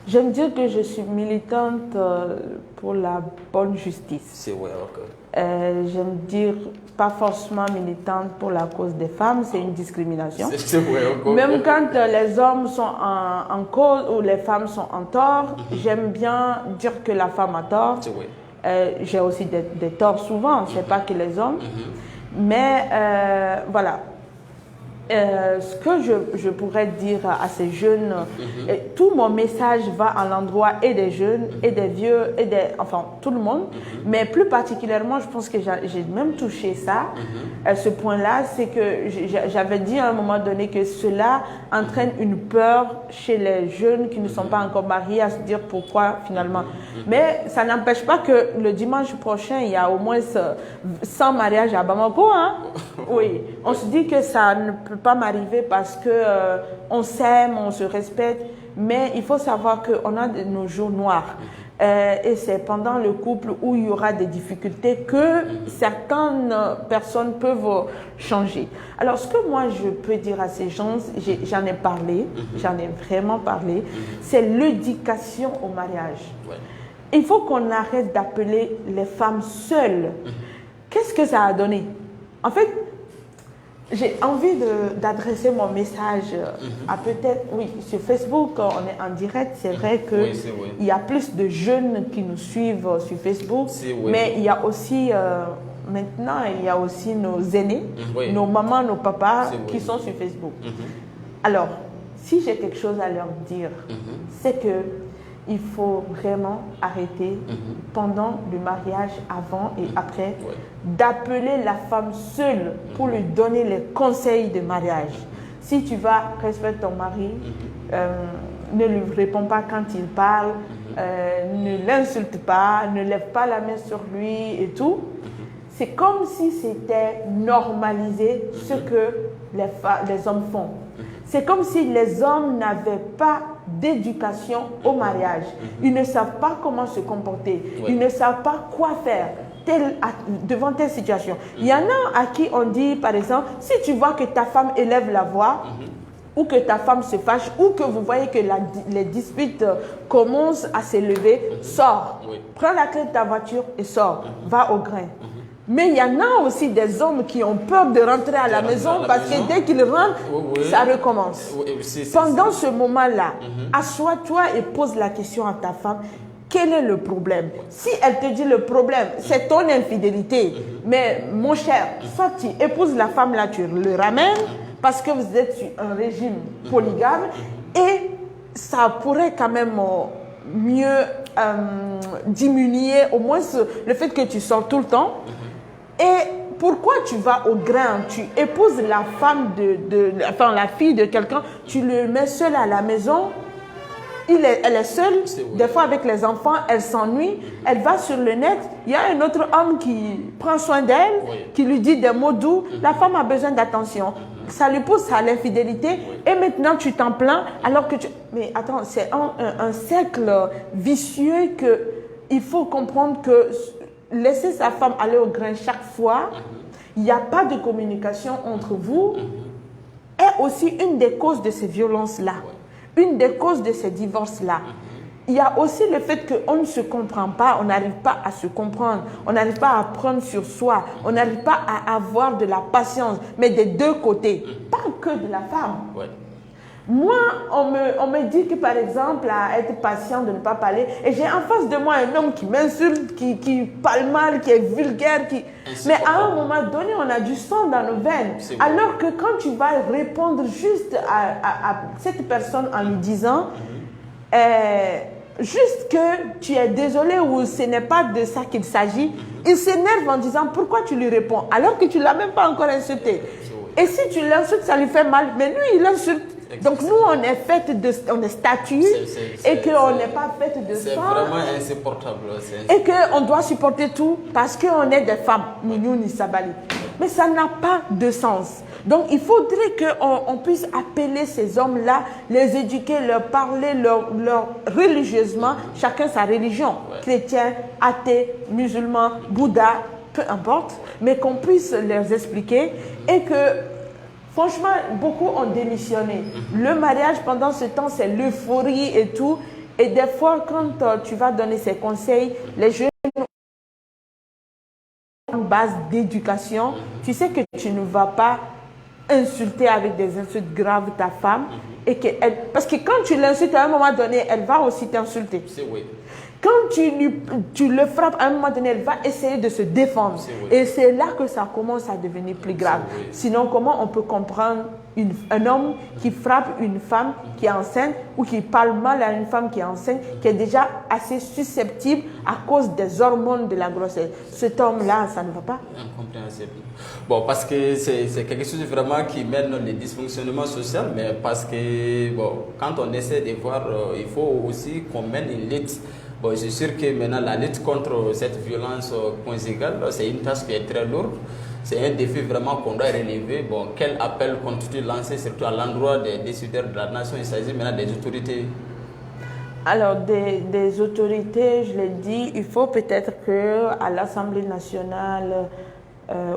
J'aime dire que je suis militante pour la bonne justice. C'est vrai, ok. J'aime dire pas forcément militante pour la cause des femmes, c'est une discrimination. C'est vrai, ok. Même quand les hommes sont en cause ou les femmes sont en tort, j'aime bien dire que la femme a tort. C'est vrai. J'ai aussi des torts souvent, c'est pas que les hommes. Mais voilà. Ce que je pourrais dire à ces jeunes, tout mon message va à l'endroit et des jeunes, et des vieux, et enfin tout le monde, mais plus particulièrement, je pense que j'ai même touché ça, ce point-là, c'est que j'avais dit à un moment donné que cela entraîne une peur chez les jeunes qui ne sont pas encore mariés à se dire pourquoi finalement. Mais ça n'empêche pas que le dimanche prochain, il y a au moins 100 mariages à Bamako, hein? Oui, on se dit que ça ne peut pas m'arriver parce que on s'aime, on se respecte, mais il faut savoir qu'on a nos jours noirs. Et c'est pendant le couple où il y aura des difficultés que certaines personnes peuvent changer. Alors, ce que moi je peux dire à ces gens, j'en ai parlé, j'en ai vraiment parlé, c'est l'éducation au mariage. il faut qu'on arrête d'appeler les femmes seules. Qu'est-ce que ça a donné? En fait, j'ai envie d'adresser mon message à peut-être, oui, sur Facebook, on est en direct, c'est vrai qu'il y a plus de jeunes qui nous suivent sur Facebook, mais il y a aussi, maintenant, il y a aussi nos aînés, nos mamans, nos papas qui sont sur Facebook. Alors, si j'ai quelque chose à leur dire, c'est que il faut vraiment arrêter pendant le mariage, avant et après, d'appeler la femme seule pour lui donner les conseils de mariage. Si tu vas respecter ton mari, ne lui réponds pas quand il parle, ne l'insulte pas, ne lève pas la main sur lui et tout. C'est comme si c'était normalisé ce que les hommes font. C'est comme si les hommes n'avaient pas d'éducation au mariage. Ils ne savent pas comment se comporter. Ils ne savent pas quoi faire devant telle situation. Il y en a à qui on dit, par exemple, si tu vois que ta femme élève la voix, ou que ta femme se fâche, ou que vous voyez que les disputes commencent à s'élever, sors. Prends la clé de ta voiture et sors. Va au grain. Mais il y en a aussi des hommes qui ont peur de rentrer à la maison parce que dès qu'ils rentrent, ça recommence. Pendant ce moment-là, assois-toi et pose la question à ta femme. Quel est le problème? Si elle te dit le problème, c'est ton infidélité. Mais mon cher, soit tu épouses la femme là, tu le ramènes parce que vous êtes sur un régime polygame et ça pourrait quand même mieux diminuer au moins le fait que tu sors tout le temps. Et pourquoi tu vas au grain? Tu épouses la femme enfin la fille de quelqu'un, tu le mets seul à la maison, elle est seule, des fois avec les enfants, elle s'ennuie, elle va sur le net, il y a un autre homme qui prend soin d'elle, qui lui dit des mots doux, la femme a besoin d'attention. Ça lui pousse à l'infidélité et maintenant tu t'en plains alors que tu... Mais attends, c'est un cercle vicieux qu'il faut comprendre que laisser sa femme aller au grain chaque fois, il n'y a pas de communication entre vous, est aussi une des causes de ces violences-là, une des causes de ces divorces-là. Il y a aussi le fait qu'on ne se comprend pas, on n'arrive pas à se comprendre, on n'arrive pas à prendre sur soi, on n'arrive pas à avoir de la patience, mais des deux côtés, pas que de la femme. Moi, on me dit que par exemple, à être patient, de ne pas parler, et j'ai en face de moi un homme qui m'insulte, qui parle mal, qui est vulgaire, mais à un moment donné, on a du sang dans nos veines. Alors que quand tu vas répondre juste à cette personne en lui disant, juste que tu es désolé ou ce n'est pas de ça qu'il s'agit, il s'énerve en disant pourquoi tu lui réponds alors que tu ne l'as même pas encore insulté. Et si tu l'insultes, ça lui fait mal, mais lui, il insulte. Donc nous, on est statues et qu'on n'est pas fait de sang. C'est vraiment insupportable. Et qu'on doit supporter tout parce qu'on est des femmes. Nous, Sabali. Mais ça n'a pas de sens. Donc il faudrait qu'on puisse appeler ces hommes-là, les éduquer, leur parler, leur religieusement, chacun sa religion. Chrétien, athée, musulman, Bouddha, peu importe. Mais qu'on puisse leur expliquer et que... Franchement, beaucoup ont démissionné. Le mariage, pendant ce temps, c'est l'euphorie et tout. Et des fois, quand tu vas donner ces conseils, les jeunes ont une base d'éducation. Tu sais que tu ne vas pas insulter avec des insultes graves ta femme. Parce que quand tu l'insultes à un moment donné, elle va aussi t'insulter. Quand tu le frappes à un moment donné, elle va essayer de se défendre. Et c'est là que ça commence à devenir plus grave. Sinon, comment on peut comprendre un homme qui frappe une femme qui est enceinte ou qui parle mal à une femme qui est enceinte, qui est déjà assez susceptible à cause des hormones de la grossesse? Cet homme-là, ça ne va pas. Incompréhensible. Bon, parce que c'est quelque chose vraiment qui mène les dysfonctionnements sociaux, mais parce que bon, quand on essaie de voir, il faut aussi qu'on mène une lutte. Bon, c'est sûr que maintenant la lutte contre cette violence conjugale, c'est une tâche qui est très lourde. C'est un défi vraiment qu'on doit relever. Bon, quel appel compte-t-il lancer, surtout à l'endroit des décideurs de la nation? Il s'agit maintenant des autorités. Alors, des autorités, je l'ai dit, il faut peut-être qu'à l'Assemblée nationale,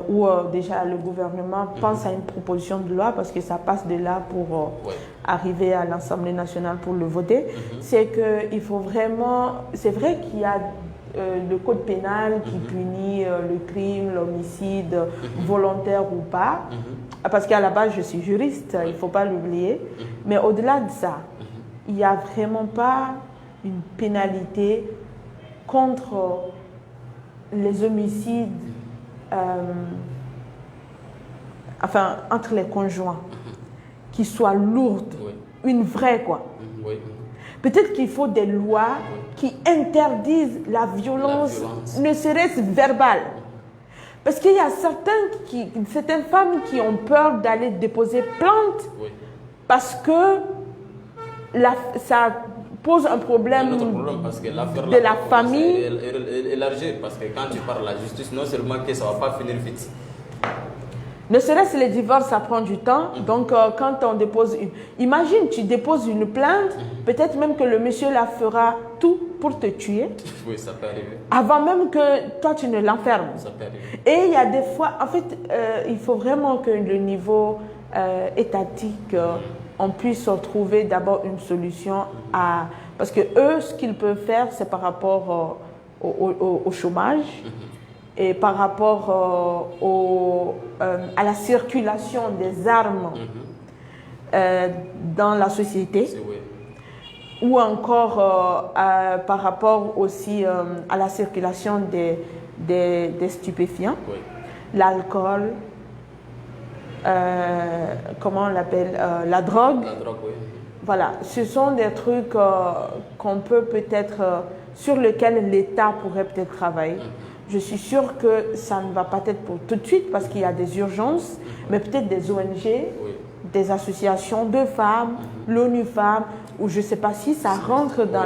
où déjà le gouvernement pense à une proposition de loi parce que ça passe de là pour arriver à l'Assemblée nationale pour le voter, c'est qu'il faut vraiment... C'est vrai qu'il y a le code pénal qui punit le crime, l'homicide, volontaire ou pas, parce qu'à la base je suis juriste, il ne faut pas l'oublier, mais au-delà de ça, il n'y a vraiment pas une pénalité contre les homicides, enfin entre les conjoints, qui soit lourde, une vraie quoi. Peut-être qu'il faut des lois qui interdisent la violence, ne serait-ce verbale. Parce qu'il y a certaines femmes qui ont peur d'aller déposer plainte parce que ça pose un problème, parce que de la famille. Élargi, parce que quand tu parles de la justice, non seulement que ça ne va pas finir vite. Ne serait-ce les divorces, ça prend du temps. Donc, quand on dépose imagine, tu déposes une plainte, peut-être même que le monsieur la fera tout pour te tuer. Oui, ça peut arriver. Avant même que toi, tu ne l'enfermes. Ça peut arriver. Et il y a des fois, en fait, il faut vraiment que le niveau étatique, on puisse trouver d'abord une solution à... Parce que eux, ce qu'ils peuvent faire, c'est par rapport au chômage. Et par rapport à la circulation des armes dans la société, ou encore par rapport aussi à la circulation des stupéfiants, l'alcool, comment on l'appelle, la drogue. La drogue, oui. Voilà, ce sont des trucs qu'on peut peut-être, sur lesquels l'État pourrait peut-être travailler. Je suis sûre que ça ne va pas être pour tout de suite parce qu'il y a des urgences, mais peut-être des ONG, des associations de femmes, l'ONU Femmes, ou je ne sais pas si ça rentre dans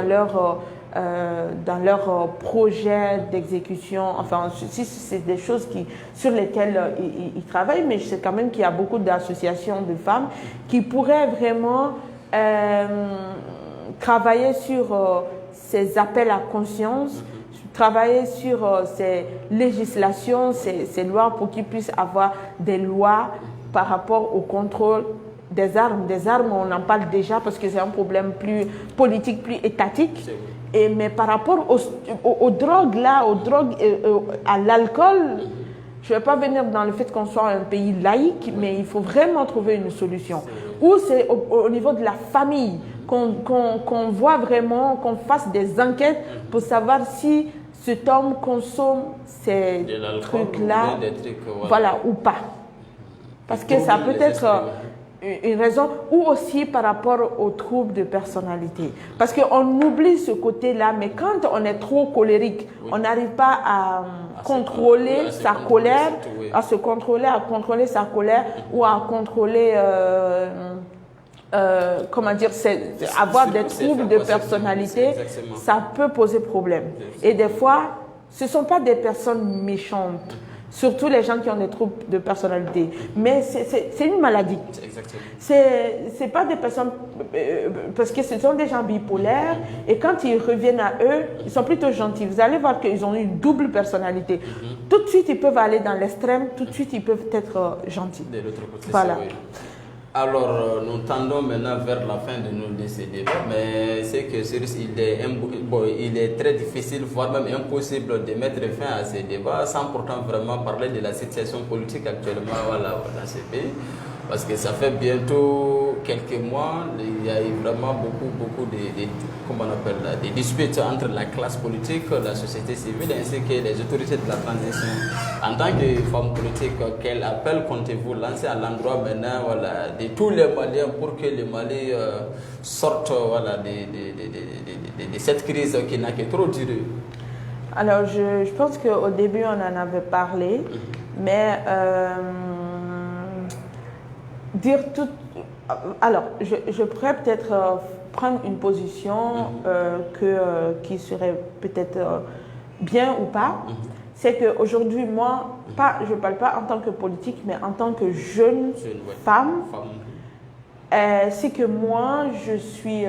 leur projet d'exécution, enfin si c'est des choses sur lesquelles ils travaillent, mais je sais quand même qu'il y a beaucoup d'associations de femmes qui pourraient vraiment travailler sur ces appels à conscience, travailler sur ces législations, ces lois pour qu'ils puissent avoir des lois par rapport au contrôle des armes. Des armes, on en parle déjà parce que c'est un problème plus politique, plus étatique. Mais par rapport aux drogues, à l'alcool, je ne vais pas venir dans le fait qu'on soit un pays laïque, mais il faut vraiment trouver une solution. Ou c'est au niveau de la famille, qu'on voit vraiment, qu'on fasse des enquêtes pour savoir si cet homme consomme ces trucs-là, voilà, ou pas. Parce que ça peut être une raison, ou aussi par rapport aux troubles de personnalité. Parce qu'on oublie ce côté-là, mais quand on est trop colérique, on n'arrive pas à contrôler sa colère, à se contrôler, à contrôler sa colère, ou à contrôler... comment dire, avoir des troubles de personnalité, ça peut poser problème. Et des fois, ce ne sont pas des personnes méchantes, surtout les gens qui ont des troubles de personnalité, mais c'est une maladie. C'est pas des personnes, parce que ce sont des gens bipolaires, et quand ils reviennent à eux, ils sont plutôt gentils. Vous allez voir qu'ils ont une double personnalité. Tout de suite, ils peuvent aller dans l'extrême, tout de suite, ils peuvent être gentils. De l'autre côté, voilà. Alors, nous tendons maintenant vers la fin de ces débats, mais c'est que il est très difficile, voire même impossible de mettre fin à ces débats sans pourtant vraiment parler de la situation politique actuellement dans ce pays. Parce que ça fait bientôt quelques mois, il y a eu vraiment beaucoup de disputes entre la classe politique, la société civile ainsi que les autorités de la transition. En tant que femme politique, quel appel comptez-vous lancer à l'endroit maintenant de tous les Maliens pour que le Mali sorte de cette crise qui n'a que trop duré? Alors, je pense qu'au début, on en avait parlé, mais... dire tout. Alors, je pourrais peut-être prendre une position qui serait peut-être bien ou pas. C'est qu'aujourd'hui, moi, je ne parle pas en tant que politique, mais en tant que jeune femme, c'est que moi, je suis...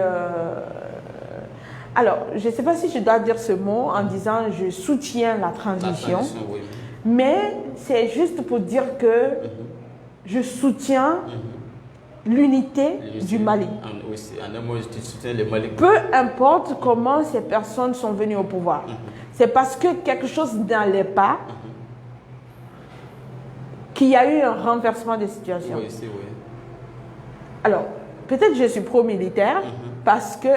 alors, je ne sais pas si je dois dire ce mot en disant je soutiens la transition. Mais c'est juste pour dire que je soutiens l'unité du Mali. Oui, en un mot, tu soutiens le Mali. Peu importe comment ces personnes sont venues au pouvoir. C'est parce que quelque chose n'allait pas qu'il y a eu un renversement de situation. Oui, c'est oui. Alors, peut-être je suis pro-militaire parce que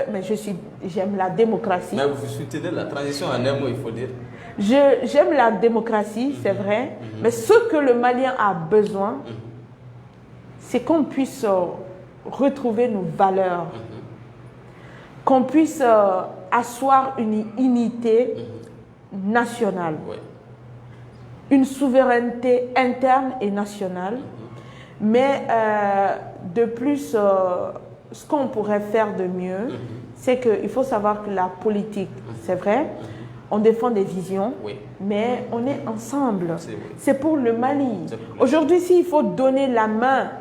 j'aime la démocratie. Mais vous soutenez la transition en un mot, il faut dire. J'aime la démocratie, c'est vrai, mais ce que le Malien a besoin, c'est qu'on puisse retrouver nos valeurs, qu'on puisse asseoir une unité nationale, une souveraineté interne et nationale, mais de plus, ce qu'on pourrait faire de mieux, c'est qu'il faut savoir que la politique, c'est vrai, on défend des visions, mais on est ensemble. C'est pour le Mali. Aujourd'hui, s'il faut donner la main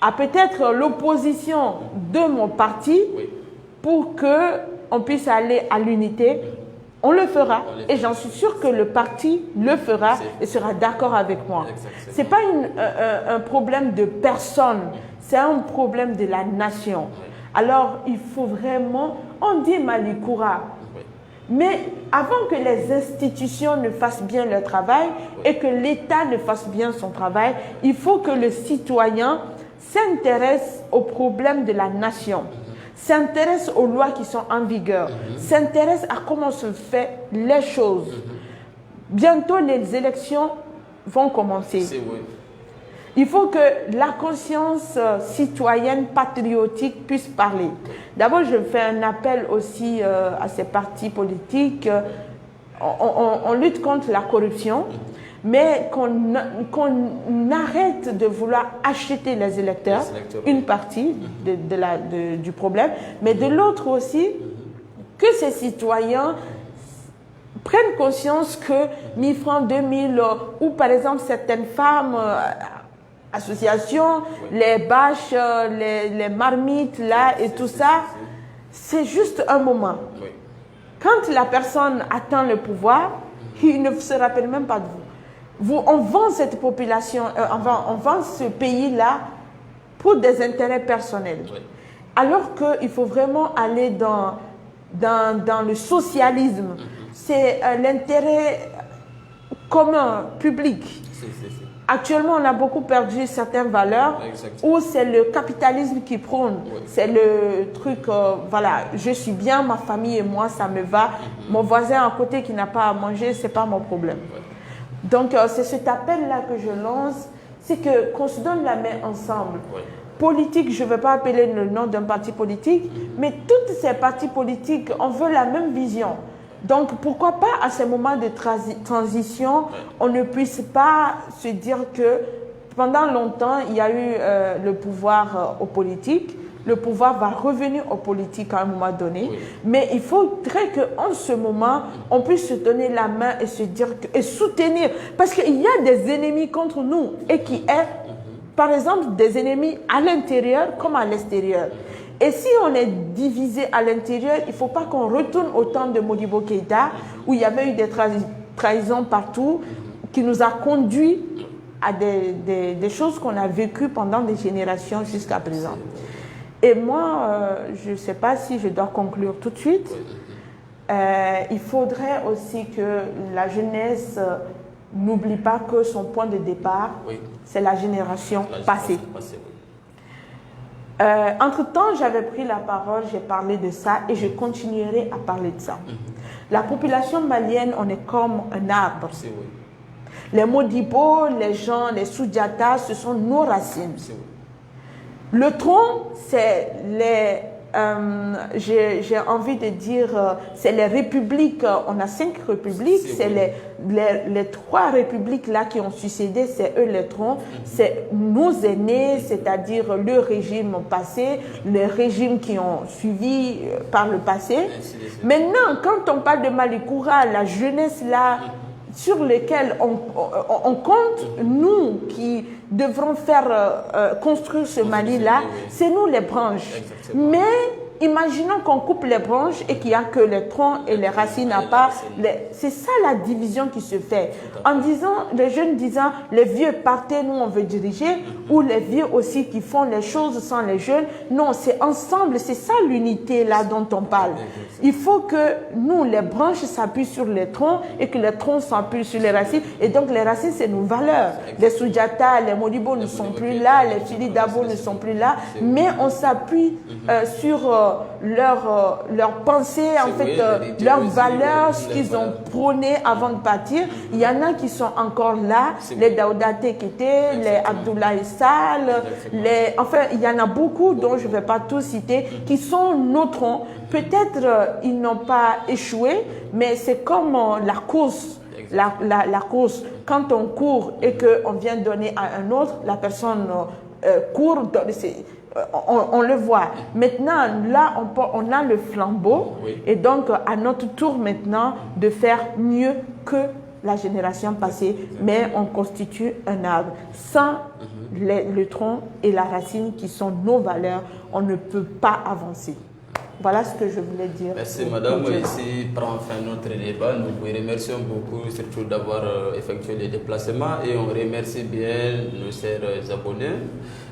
à peut-être l'opposition de mon parti pour qu'on puisse aller à l'unité, on le fera. Et j'en suis sûre que le parti le fera et sera d'accord avec moi. Ce n'est pas un problème de personne, c'est un problème de la nation. Alors, il faut vraiment, on dit Malikoura, mais avant que les institutions ne fassent bien leur travail et que l'État ne fasse bien son travail, il faut que le citoyen s'intéresse aux problèmes de la nation, s'intéresse aux lois qui sont en vigueur, s'intéresse à comment se fait les choses. Bientôt, les élections vont commencer. Il faut que la conscience citoyenne, patriotique puisse parler. D'abord, je fais un appel aussi à ces partis politiques. On lutte contre la corruption, mais qu'on arrête de vouloir acheter les électeurs, une partie du problème, mais de l'autre aussi, que ces citoyens prennent conscience que 1000 francs, 2000, ou par exemple certaines femmes, associations, les bâches, les marmites, là et tout ça, c'est juste un moment. Quand la personne atteint le pouvoir, il ne se rappelle même pas de vous. On vend cette population, on vend ce pays-là pour des intérêts personnels. Alors qu'il faut vraiment aller dans le socialisme. C'est l'intérêt commun, public. Actuellement, on a beaucoup perdu certaines valeurs où c'est le capitalisme qui prône. C'est le truc, voilà, je suis bien, ma famille et moi, ça me va. Mon voisin à côté qui n'a pas à manger, ce n'est pas mon problème. Donc, c'est cet appel-là que je lance, c'est qu'on se donne la main ensemble. Politique, je ne veux pas appeler le nom d'un parti politique, mais toutes ces partis politiques, on veut la même vision. Donc, pourquoi pas, à ces moments de transition, on ne puisse pas se dire que pendant longtemps, il y a eu le pouvoir aux politiques. Le pouvoir va revenir aux politiques à un moment donné. Mais il faudrait qu'en ce moment, on puisse se donner la main et se dire et soutenir. Parce qu'il y a des ennemis contre nous et qui est, par exemple, des ennemis à l'intérieur comme à l'extérieur. Et si on est divisé à l'intérieur, il ne faut pas qu'on retourne au temps de Modibo Keïta, où il y avait eu des trahisons partout, qui nous a conduit à des choses qu'on a vécues pendant des générations jusqu'à présent. Et moi, je ne sais pas si je dois conclure tout de suite. Il faudrait aussi que la jeunesse n'oublie pas que son point de départ, c'est la génération passée. Entre-temps, j'avais pris la parole, j'ai parlé de ça et je continuerai à parler de ça. La population malienne, on est comme un arbre. Les Modibo, les gens, les Soudjata, ce sont nos racines. Le tronc, c'est les... j'ai envie de dire, c'est les républiques, on a 5 républiques, c'est les 3 républiques là qui ont succédé, c'est eux les troncs, c'est nos aînés, c'est-à-dire le régime passé, les régimes qui ont suivi par le passé. Maintenant, quand on parle de Malikoura, la jeunesse là, sur lesquels on compte, nous qui devrons faire construire ce Mali-là, c'est nous les branches. Mais Imaginons qu'on coupe les branches et qu'il n'y a que les troncs et les racines à part. C'est ça la division qui se fait. En disant, les jeunes disant, les vieux partez, nous on veut diriger, ou les vieux aussi qui font les choses sans les jeunes. Non, c'est ensemble, c'est ça l'unité là dont on parle. Il faut que nous, les branches s'appuient sur les troncs et que les troncs s'appuient sur les racines. Et donc les racines, c'est nos valeurs. Les Soudjata, les Modibo ne sont plus là, les Fili Dabo ne sont plus là, mais on s'appuie sur leur pensée, en fait, leurs valeurs, ce qu'ils ont prôné avant de partir. Il y en a qui sont encore là, les Daouda Tekete, les Abdoulaye Sall, enfin, il y en a beaucoup dont je ne vais pas tous citer, qui sont nos troncs. Peut-être ils n'ont pas échoué, mais c'est comme la course. La course, quand on court et qu'on vient donner à un autre, la personne court, on le voit. Maintenant, là, on a le flambeau, et donc à notre tour maintenant de faire mieux que la génération passée, mais on constitue un arbre. Sans le tronc et la racine qui sont nos valeurs, on ne peut pas avancer. Voilà ce que je voulais dire. Merci madame. Ici prend fin notre débat. Nous vous remercions beaucoup, surtout d'avoir effectué le déplacement, et on remercie bien nos chers abonnés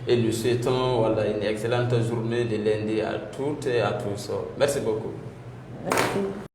et nous souhaitons une excellente journée de lundi à toutes et à tous. Merci beaucoup. Merci.